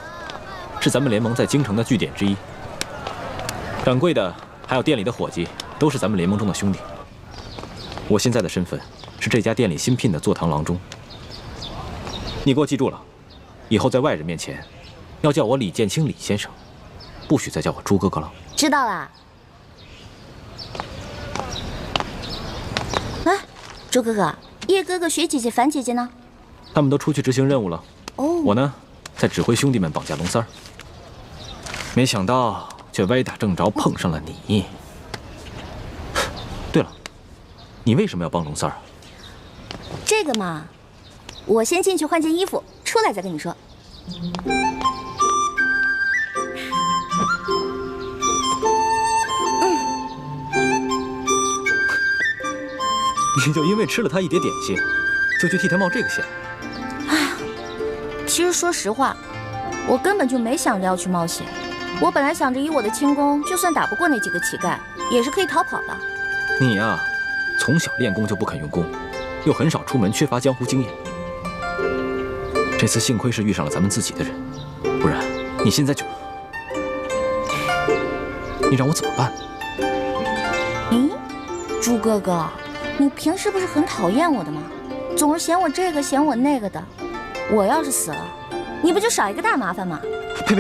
[SPEAKER 11] 是咱们联盟在京城的据点之一，掌柜的还有店里的伙计都是咱们联盟中的兄弟。我现在的身份是这家店里新聘的坐堂郎中。你给我记住了，以后在外人面前要叫我李建清李先生，不许再叫我朱哥哥了。
[SPEAKER 16] 知道啦。
[SPEAKER 6] 周哥哥，叶哥哥、雪姐姐、樊姐姐呢？
[SPEAKER 11] 他们都出去执行任务了。
[SPEAKER 6] 哦，
[SPEAKER 11] 我呢，在指挥兄弟们绑架龙三儿。没想到却歪打正着碰上了你。对了，你为什么要帮龙三儿啊？
[SPEAKER 6] 这个嘛，我先进去换件衣服，出来再跟你说。
[SPEAKER 11] 你就因为吃了他一碟点心，就去替他冒这个险？
[SPEAKER 6] 其实说实话，我根本就没想着要去冒险。我本来想着以我的轻功，就算打不过那几个乞丐，也是可以逃跑的。
[SPEAKER 11] 你呀，从小练功就不肯用功，又很少出门，缺乏江湖经验。这次幸亏是遇上了咱们自己的人，不然你现在就……你让我怎么办？
[SPEAKER 6] 咦，朱哥哥，你平时不是很讨厌我的吗？总是嫌我这个嫌我那个的。我要是死了，你不就少一个大麻烦吗？
[SPEAKER 11] 呸！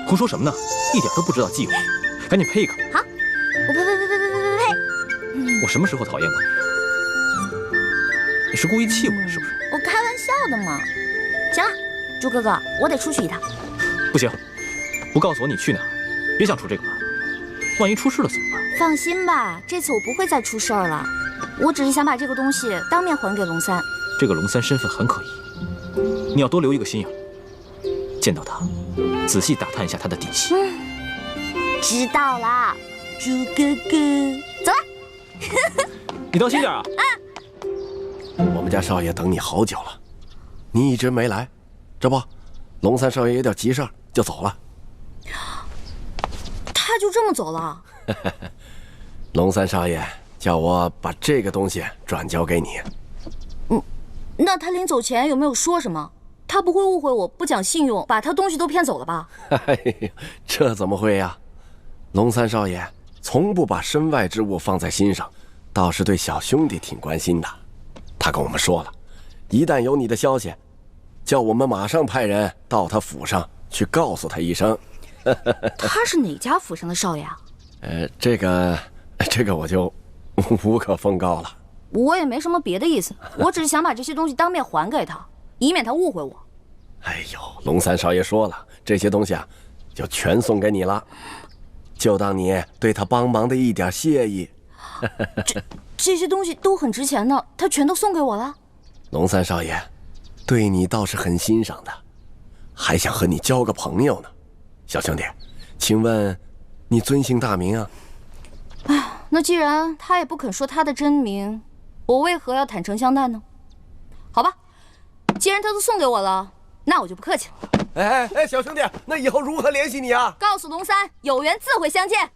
[SPEAKER 11] 胡说什么呢？一点都不知道忌讳，赶紧呸一个！
[SPEAKER 6] 好，我呸！
[SPEAKER 11] 我什么时候讨厌过你啊？你是故意气我的是不是？
[SPEAKER 6] 我开玩笑的嘛。行了，朱哥哥，我得出去一趟。
[SPEAKER 11] 不行，不告诉我你去哪儿，别想出这个门。万一出事了怎么办？
[SPEAKER 6] 放心吧，这次我不会再出事儿了。我只是想把这个东西当面还给龙三。
[SPEAKER 11] 这个龙三身份很可疑，你要多留一个心眼。见到他，仔细打探一下他的底细。
[SPEAKER 6] 知道了，朱哥哥，走了。
[SPEAKER 11] 你当心点啊！
[SPEAKER 18] 我们家少爷等你好久了，你一直没来，这不，龙三少爷有点急事儿就走了。
[SPEAKER 6] 他就这么走了？
[SPEAKER 18] 龙三少爷叫我把这个东西转交给你。
[SPEAKER 6] 那他临走前有没有说什么？他不会误会我不讲信用，把他东西都骗走了吧？
[SPEAKER 18] 哎呀，这怎么会呀？龙三少爷从不把身外之物放在心上，倒是对小兄弟挺关心的。他跟我们说了，一旦有你的消息，叫我们马上派人到他府上去告诉他一声。
[SPEAKER 6] 他是哪家府上的少爷啊？
[SPEAKER 18] 这个我就无可奉告了。
[SPEAKER 6] 我也没什么别的意思，我只是想把这些东西当面还给他，以免他误会我。
[SPEAKER 18] 哎呦，龙三少爷说了，这些东西啊，就全送给你了，就当你对他帮忙的一点谢意。
[SPEAKER 6] 这些东西都很值钱的，他全都送给我了。
[SPEAKER 18] 龙三少爷对你倒是很欣赏的，还想和你交个朋友呢。小兄弟，请问你尊姓大名啊？
[SPEAKER 6] 那既然他也不肯说他的真名，我为何要坦诚相待呢？好吧，既然他都送给我了，那我就不客气了。
[SPEAKER 18] 哎，小兄弟，那以后如何联系你啊？
[SPEAKER 6] 告诉龙三，有缘自会相见。